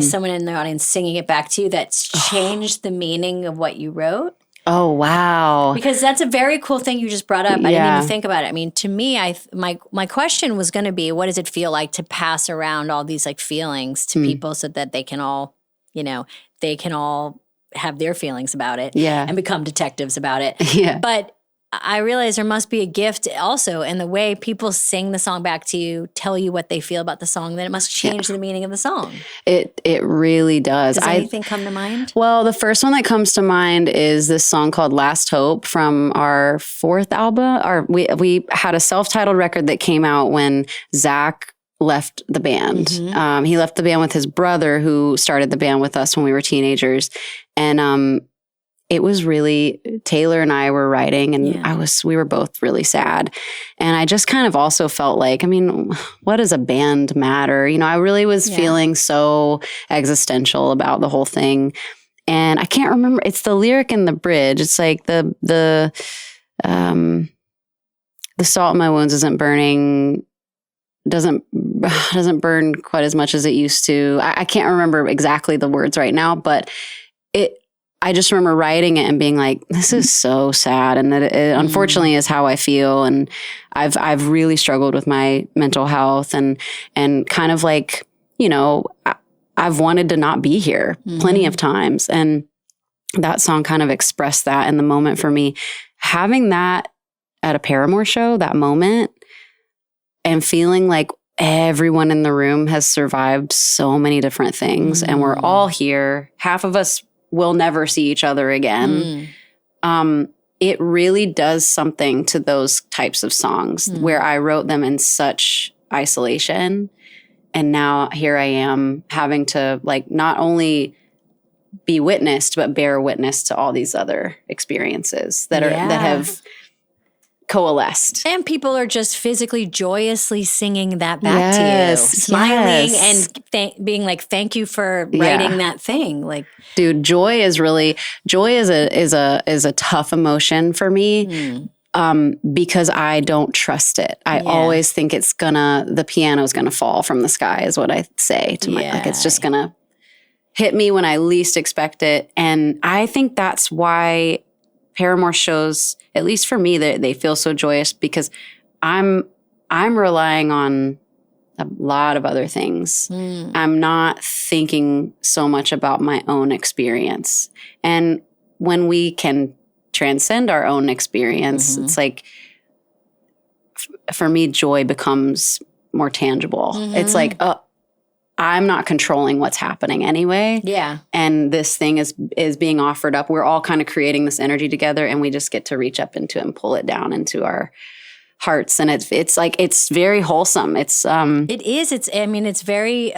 someone in the audience singing it back to you that's changed the meaning of what you wrote? Oh, wow. Because that's a very cool thing you just brought up. I didn't even think about it. I mean, to me, my question was going to be, what does it feel like to pass around all these feelings to people so that they can all, they can all have their feelings about it and become detectives about it. Yeah. But I realize there must be a gift also in the way people sing the song back to you, tell you what they feel about the song, then it must change the meaning of the song. It really does. Does anything come to mind? Well, the first one that comes to mind is this song called Last Hope from our fourth album. We had a self-titled record that came out when Zach left the band. Mm-hmm. He left the band with his brother, who started the band with us when we were teenagers. And it was really, Taylor and I were writing, and we were both really sad. And I just kind of also felt what does a band matter? I really was feeling so existential about the whole thing. And I can't remember, it's the lyric in the bridge. It's the salt in my wounds isn't burning, doesn't burn quite as much as it used to. I can't remember exactly the words right now, but I just remember writing it and being like, this is so sad. And that it unfortunately is how I feel. And I've really struggled with my mental health and kind of like, you know, I've wanted to not be here plenty of times. And that song kind of expressed that in the moment for me. Having that at a Paramore show, that moment, and feeling like everyone in the room has survived so many different things and we're all here. Half of us will never see each other again. It really does something to those types of songs where I wrote them in such isolation. And now here I am having to like not only be witnessed, but bear witness to all these other experiences that have coalesced. And people are just physically, joyously singing that back to you, smiling and being like, "Thank you for writing that thing." Like, dude, joy is a tough emotion for me because I don't trust it. I always think the piano's gonna fall from the sky, is what I say to my like. It's just gonna hit me when I least expect it, and I think that's why Paramore shows, at least for me, they feel so joyous because I'm relying on a lot of other things. I'm not thinking so much about my own experience. And when we can transcend our own experience, it's like, for me, joy becomes more tangible. It's like, I'm not controlling what's happening anyway. Yeah. And this thing is being offered up. We're all kind of creating this energy together, and we just get to reach up into it and pull it down into our hearts. And it's like, it's very wholesome. It is. It's very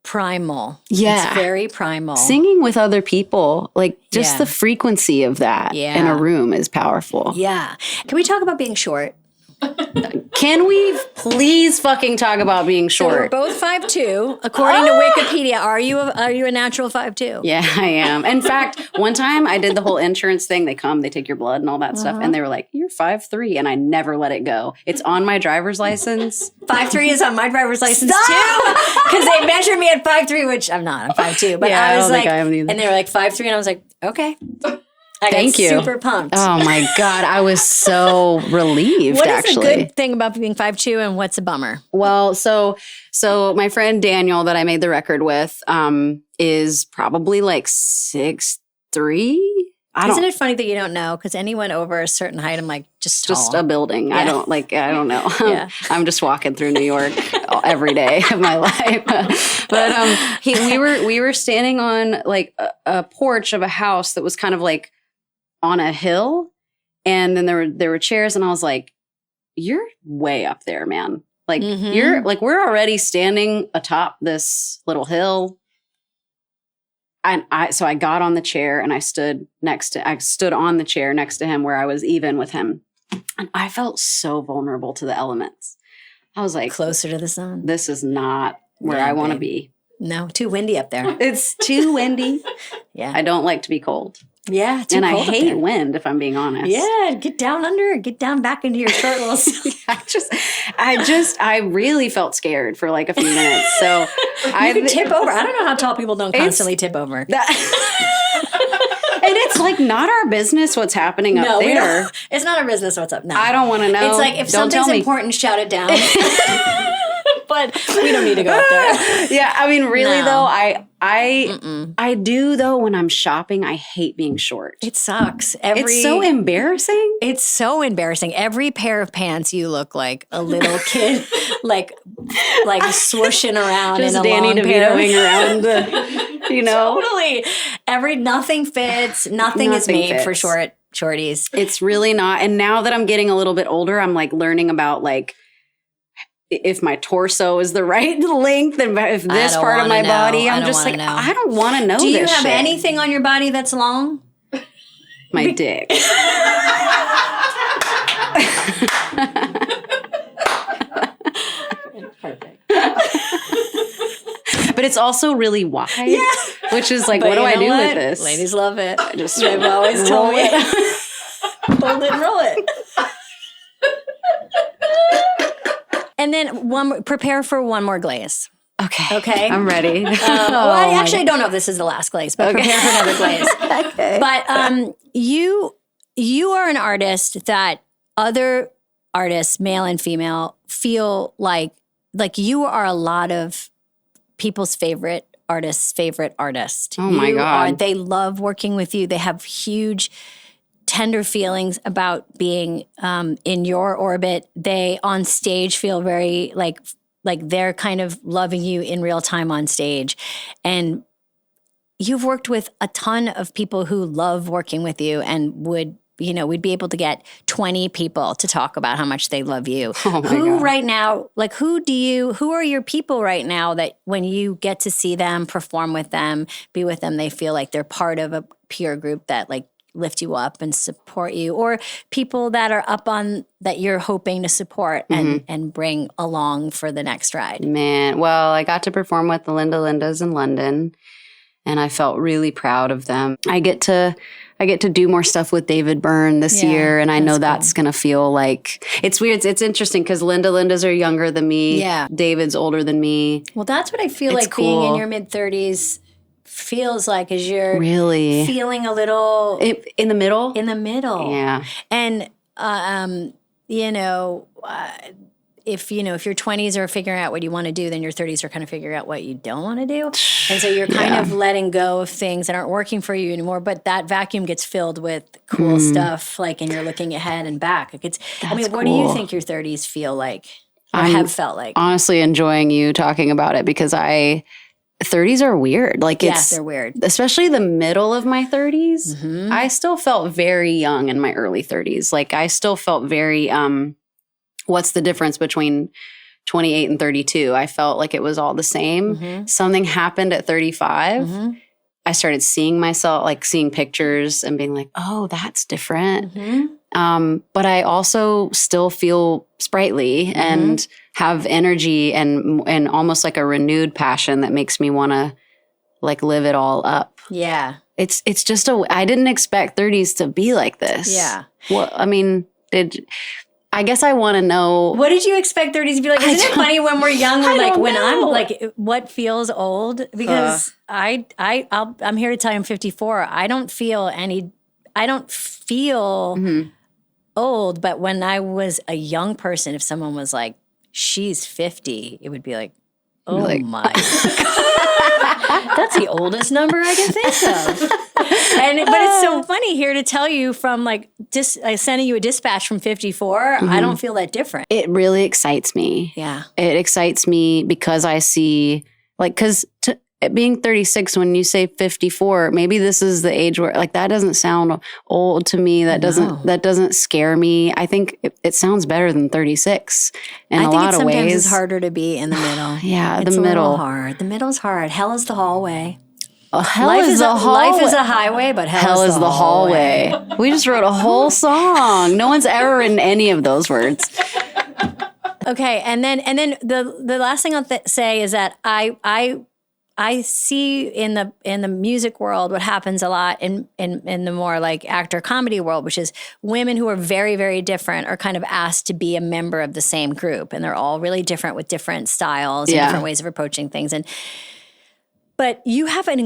primal. Yeah. It's very primal. Singing with other people, like just the frequency of that in a room is powerful. Yeah. Can we talk about being short? Can we please fucking talk about being short? So we're both 5'2". According to Wikipedia, are you a natural 5'2"? Yeah, I am. In fact, one time I did the whole insurance thing. They come, they take your blood and all that stuff. And they were like, "You're 5'3". And I never let it go. It's on my driver's license. 5'3" is on my driver's license too. Because they measured me at 5'3", which I'm not. I'm 5'2". But I was like, I am either. And they were like 5'3", and I was like, okay. Thank you. Super pumped. Oh my God. I was so relieved, What is actually. the good thing about being 5'2", and what's a bummer? Well, so my friend Daniel that I made the record with is probably like 6'3". Isn't it funny that you don't know? Because anyone over a certain height, I'm like, just tall. Just a building. Yeah. I don't know. Yeah. I'm just walking through New York every day of my life. But we were standing on like a porch of a house that was kind of like on a hill, and then there were chairs, and I was like, "You're way up there, man. Like you're like, we're already standing atop this little hill." And so I got on the chair and I stood on the chair next to him where I was even with him, and I felt so vulnerable to the elements. I was like, closer to the sun. This is not where I want to be. No, too windy up there. It's too windy. Yeah, I don't like to be cold. Yeah, and I hate wind, if I'm being honest. Yeah, get down under, get down back into your short little. I really felt scared for like a few minutes. So I could tip over. I don't know how tall people don't constantly tip over. And it's like not our business what's happening up there. It's not our business what's up. No, I don't want to know. It's like if something's important, shout it down. But we don't need to go up there. Yeah, I mean, really though, I do though when I'm shopping. I hate being short. It sucks. It's so embarrassing. It's so embarrassing. Every pair of pants, you look like a little kid, like swooshing around just in a Danny long DeVitoing pair. around. You know, totally. Nothing fits. Nothing is made for shorties. It's really not. And now that I'm getting a little bit older, I'm like learning about like, if my torso is the right length and if this part of my body, I'm just like, I don't want to know this. Do you have anything on your body that's long? My dick. Perfect. But it's also really wide. Yeah. Which is like, what do I do with this? Ladies love it. I just They've always told me. Hold it and roll it. And then prepare for one more glaze. Okay. Okay. I'm ready. Well, I actually don't know if this is the last glaze, but prepare for another glaze. Okay. But you are an artist that other artists, male and female, feel like you are a lot of people's favorite artist. Oh my God. They love working with you. They have huge, tender feelings about being in your orbit. They on stage feel very like they're kind of loving you in real time on stage. And you've worked with a ton of people who love working with you and we'd be able to get 20 people to talk about how much they love you. Oh my Who God. right now, who are your people right now that when you get to see them, perform with them, be with them, they feel like they're part of a peer group that like lift you up and support you, or people that are up on that you're hoping to support and bring along for the next ride? Man, well, I got to perform with the Lindas in London, and I felt really proud of them. I get to do more stuff with David Byrne this year, and I know that's going to feel like it's weird. It's interesting because Lindas are younger than me. Yeah. David's older than me. Well, that's what I feel It's like being in cool. your mid-30s feels like, as you're Really? feeling a little In the middle? in the middle. Yeah. And if your 20s are figuring out what you want to do, then your 30s are kind of figuring out what you don't want to do. And so you're kind of letting go of things that aren't working for you anymore, but that vacuum gets filled with cool stuff, like, and you're looking ahead and back. What do you cool. think your 30s feel like or have felt like? Honestly enjoying you talking about it because 30s are weird. Like They're weird. Especially the middle of my 30s. I still felt very young in my early 30s. Like I still felt very, what's the difference between 28 and 32? I felt like it was all the same. Something happened at 35. I started seeing myself, like seeing pictures and being like, oh, that's different. But I also still feel sprightly and have energy and almost like a renewed passion that makes me want to like live it all up. Yeah. It's just I didn't expect 30s to be like this. Yeah. Well, I mean, I guess I want to know. What did you expect 30s to be like? Isn't it funny when we're young, we're like, when I'm know. like, what feels old? Because I'm here to tell you I'm 54. I don't feel old, but when I was a young person, if someone was like, she's 50, it would be like, oh my God. That's the oldest number I can think of. But it's so funny here to tell you from like sending you a dispatch from 54. I don't feel that different. It really excites me. Yeah. It excites me because I see, like, because being 36, when you say 54, maybe this is the age where, like, that doesn't sound old to me. That doesn't scare me. I think it sounds better than 36 in a lot of ways. Sometimes it's harder to be in the middle. Yeah, it's the a middle. little hard. The middle's hard. Hell is the hallway. Life is the highway, but hell is the hallway. We just wrote a whole song. No one's ever written any of those words. Okay, and then the last thing I'll say is that I see in the music world what happens a lot in the more like actor comedy world, which is women who are very, very different are kind of asked to be a member of the same group, and they're all really different with different styles and different ways of approaching things. But you're in an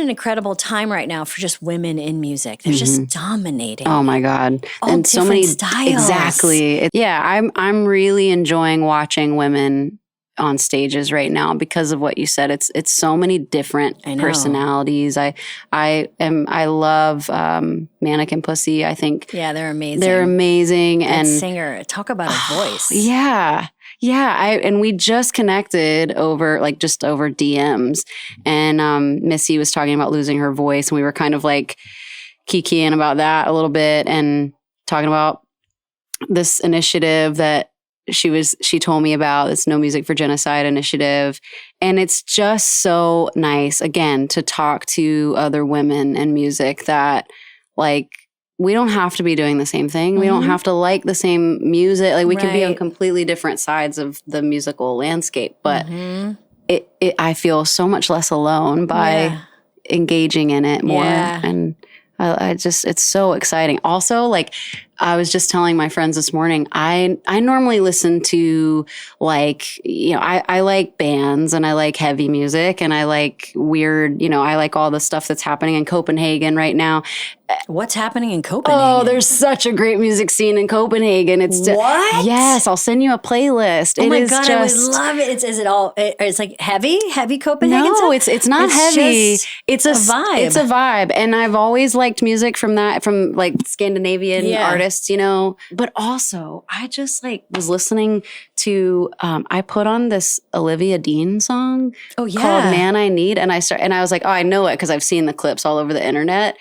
incredible time right now for just women in music. They're just dominating. Oh my God. All and so many styles. Exactly. I'm really enjoying watching women on stages right now because of what you said. It's so many different personalities. I love Mannequin Pussy. I think they're amazing. They're amazing. That and singer, talk about a voice. Yeah. And we just connected over DMs, and Missy was talking about losing her voice, and we were kind of like kikiing about that a little bit and talking about this initiative that she told me about, this No Music for Genocide initiative. And it's just so nice, again, to talk to other women in music that, like, we don't have to be doing the same thing. We don't have to like the same music. Like, we can be on completely different sides of the musical landscape. But I feel so much less alone by engaging in it more. And it's so exciting. Also, like, I was just telling my friends this morning, I normally listen to like, I like bands and I like heavy music and I like weird, I like all the stuff that's happening in Copenhagen right now. What's happening in Copenhagen? Oh, there's such a great music scene in Copenhagen. It's what? Yes, I'll send you a playlist. Oh my God, I would love it. Is it all? It's like heavy Copenhagen No, stuff? it's not heavy. It's a vibe. It's a vibe, and I've always liked music from like Scandinavian artists, But also, I just was listening to. I put on this Olivia Dean song. Called "Man I Need," and I was like, oh, I know it because I've seen the clips all over the internet.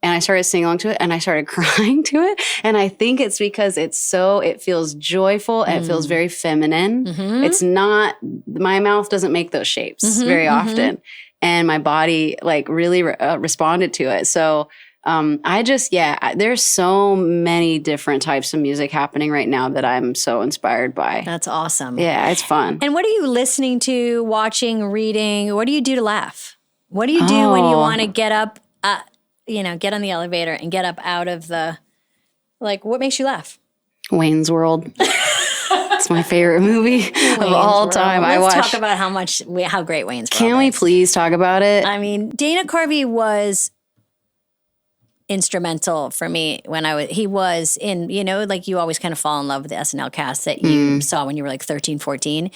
And I started singing along to it and I started crying to it. And I think it's because it feels joyful and it feels very feminine. Mm-hmm. It's not, my mouth doesn't make those shapes very often. And my body really responded to it. So there's so many different types of music happening right now that I'm so inspired by. That's awesome. Yeah, it's fun. And what are you listening to, watching, reading? What do you do to laugh? What do you do when you want to get up? Get on the elevator and get up out of the, what makes you laugh? Wayne's World. It's my favorite movie of all time. Let's talk about how great Wayne's World Can we please talk about it? I mean, Dana Carvey was instrumental for me he was in, you always kind of fall in love with the SNL cast that you saw when you were 13, 14.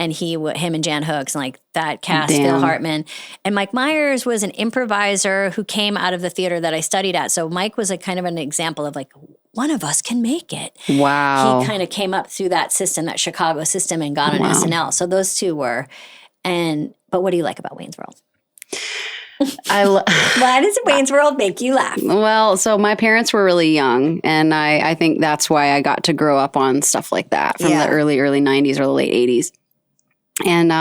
And him and Jan Hooks and that cast, Phil Hartman. And Mike Myers was an improviser who came out of the theater that I studied at. So Mike was kind of an example of one of us can make it. Wow. He kind of came up through that system, that Chicago system, and got on SNL. So those two were. But what do you like about Wayne's World? Why does Wayne's World make you laugh? Well, so my parents were really young, and I think that's why I got to grow up on stuff like that from the early 90s or the late 80s. And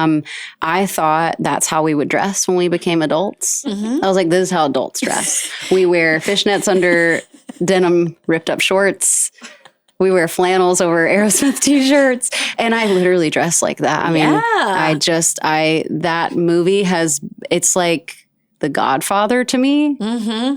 I thought that's how we would dress when we became adults. Mm-hmm. I was like, this is how adults dress. We wear fishnets under denim ripped up shorts. We wear flannels over Aerosmith t-shirts. And I literally dress like that. I mean, that movie it's like The Godfather to me. Mm-hmm.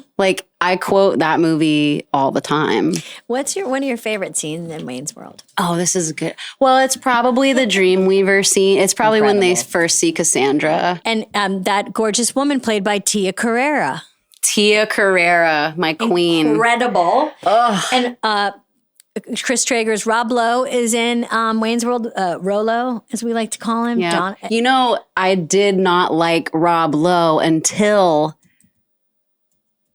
I quote that movie all the time. What's one of your favorite scenes in Wayne's World? Oh, this is good. Well, it's probably the Dreamweaver scene. It's probably when they first see Cassandra. And that gorgeous woman played by Tia Carrere. Tia Carrere, my queen. Incredible. Ugh. And Chris Traeger's Rob Lowe is in Wayne's World, Rolo, as we like to call him. Yeah. I did not like Rob Lowe until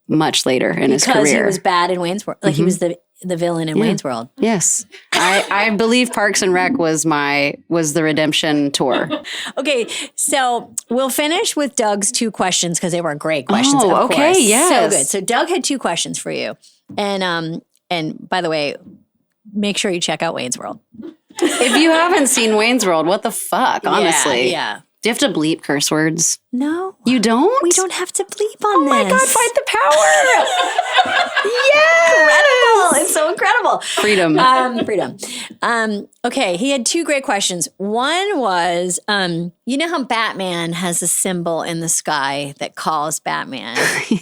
much later in his career. Because he was bad in Wayne's World. He was the villain in Wayne's World. Yes. I believe Parks and Rec was the redemption tour. Okay, so we'll finish with Doug's 2 questions because they were great questions. Oh, of okay, course. yes. So good. So Doug had 2 questions for you. And by the way, make sure you check out Wayne's World. If you haven't seen Wayne's World, what the fuck, honestly. Yeah. Do you have to bleep curse words? No. You don't? We don't have to bleep on this. Oh my God, fight the power. Yes. Incredible. It's so incredible. Freedom. Okay, he had 2 great questions. One was, you know how Batman has a symbol in the sky that calls Batman?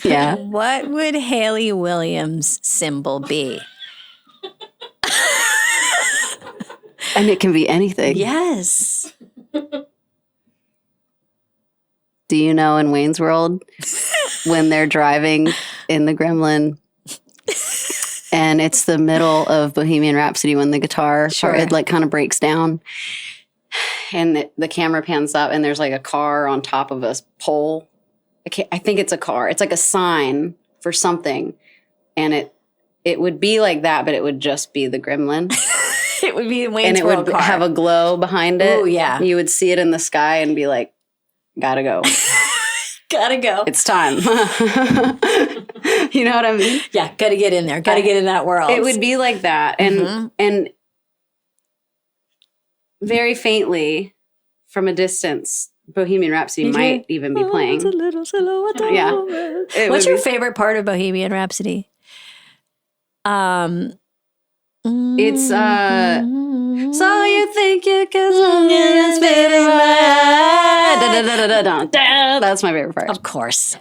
Yeah. What would Hayley Williams' symbol be? And it can be anything. Yes. Do you know in Wayne's World when they're driving in the Gremlin and it's the middle of Bohemian Rhapsody when the guitar it kind of breaks down and the camera pans up and there's a car on top of a pole. I think it's a car. It's a sign for something, and it would be like that, but it would just be the Gremlin. It would be Wayne's World and it would car. have a glow behind it. Oh yeah, you would see it in the sky and be like, gotta go. Gotta go. It's time. You know what I mean? Yeah, gotta get in there. Gotta get in that world. It would be like that. And very faintly from a distance, Bohemian Rhapsody might even be playing. It's a little silhouette. Yeah. What's your favorite part of Bohemian Rhapsody? It's so you think you can spit in my That's my favorite part. Of course.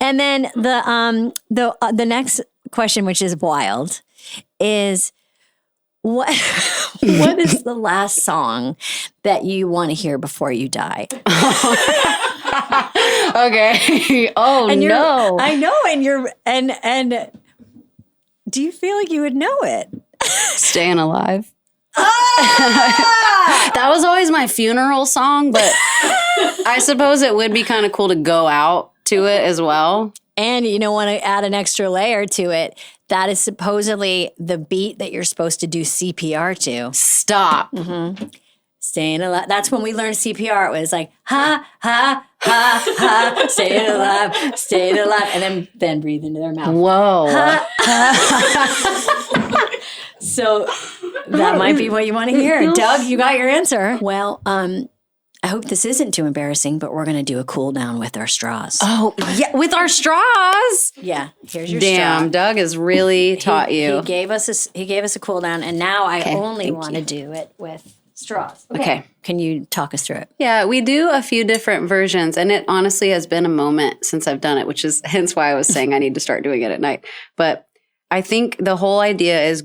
And then the next question, which is wild, is what is the last song that you want to hear before you die? Okay. Oh, And no. I know, and do you feel like you would know it? Staying Alive. That was always my funeral song, but I suppose it would be kind of cool to go out to it as well. And you don't want to add an extra layer to it. That is supposedly the beat that you're supposed to do CPR to. Stop. Staying alive. That's when we learned CPR. It was like, ha, ha, ha, ha, staying alive, and then breathe into their mouth. Whoa. So that might be what you want to hear. Doug, you got your answer. Well, I hope this isn't too embarrassing, but we're going to do a cool down with our straws. Oh, yeah, with our straws. Yeah, here's your Damn, straw. Doug has really taught you. He gave us a cool down, and now I Okay, only thank want to do it with straws. Okay. Can you talk us through it? Yeah, we do a few different versions, and it honestly has been a moment since I've done it, which is hence why I was saying I need to start doing it at night. But I think the whole idea is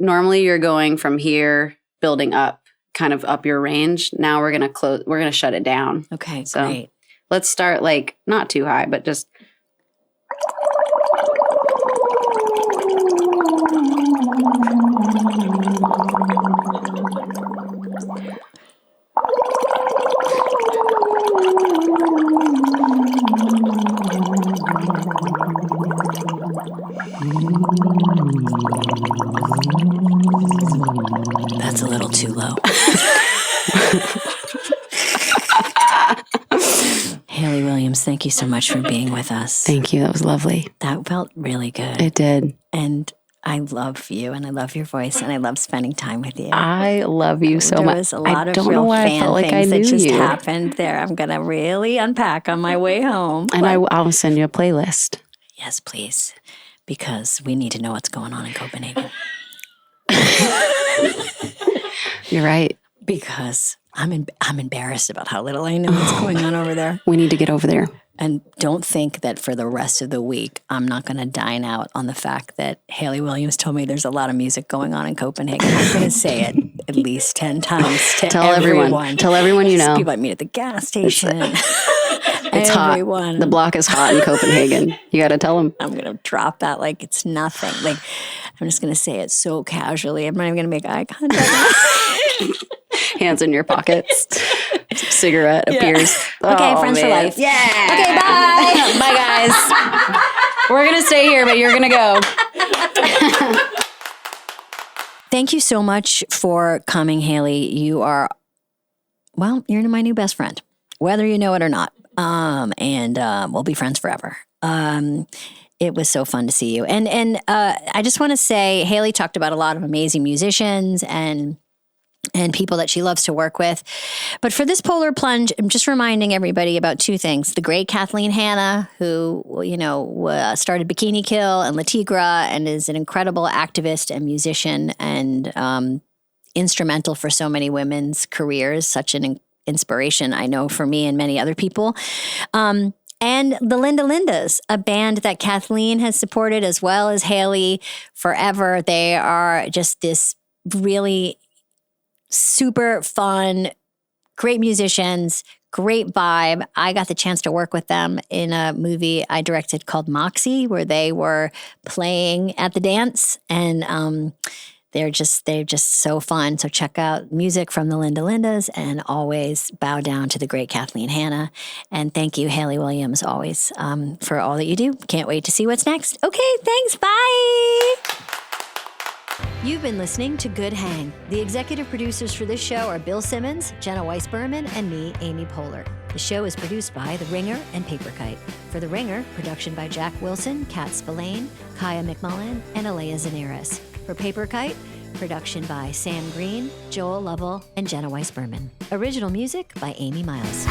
normally you're going from here, building up, kind of up your range. Now we're going to shut it down. Okay, So great. let's start like not too high, but just. That's a little too low. Hayley Williams, thank you so much for being with us. Thank you. That was lovely. That felt really good. It did. And I love you, and I love your voice, and I love spending time with you. I love you so There much. was a lot I of don't real know why I fan felt like I things knew that just you. happened there. I'm going to really unpack on my way home. And I'll send you a playlist. Yes, please, because we need to know what's going on in Copenhagen. You're right. Because I'm embarrassed about how little I know what's going on over there. We need to get over there. And don't think that for the rest of the week, I'm not going to dine out on the fact that Hayley Williams told me there's a lot of music going on in Copenhagen. I'm going to say it at least 10 times to Tell everyone. Tell everyone you know. People I meet at the gas station. It's everyone. hot. The block is hot in Copenhagen. You got to tell them. I'm going to drop that like it's nothing. Like, I'm just going to say it so casually. I'm not even going to make eye contact. Hands in your pockets. Cigarette appears. Okay, Oh, friends for man. life. Yeah. Okay, bye. Bye, guys. We're going to stay here, but you're going to go. Thank you so much for coming, Hayley. You're my new best friend, whether you know it or not. And we'll be friends forever. It was so fun to see you. And I just want to say, Hayley talked about a lot of amazing musicians and people that she loves to work with. But for this Polar Plunge, I'm just reminding everybody about two things. The great Kathleen Hanna, who, started Bikini Kill and La Tigra and is an incredible activist and musician and instrumental for so many women's careers, such an inspiration, I know, for me and many other people. And the Linda Lindas, a band that Kathleen has supported as well as Hayley forever. They are just this really super fun, great musicians, great vibe. I got the chance to work with them in a movie I directed called Moxie, where they were playing at the dance, and they're just so fun. So check out music from the Linda Lindas, and always bow down to the great Kathleen Hanna. And thank you, Hayley Williams, always for all that you do. Can't wait to see what's next. Okay, thanks. Bye. You've been listening to Good Hang. The executive producers for this show are Bill Simmons, Jenna Weiss-Berman, and me, Amy Poehler. The show is produced by The Ringer and Paper Kite. For The Ringer, production by Jack Wilson, Kat Spillane, Kaya McMullen, and Aleya Zenieris. For Paper Kite, production by Sam Green, Joel Lovell, and Jenna Weiss-Berman. Original music by Amy Miles.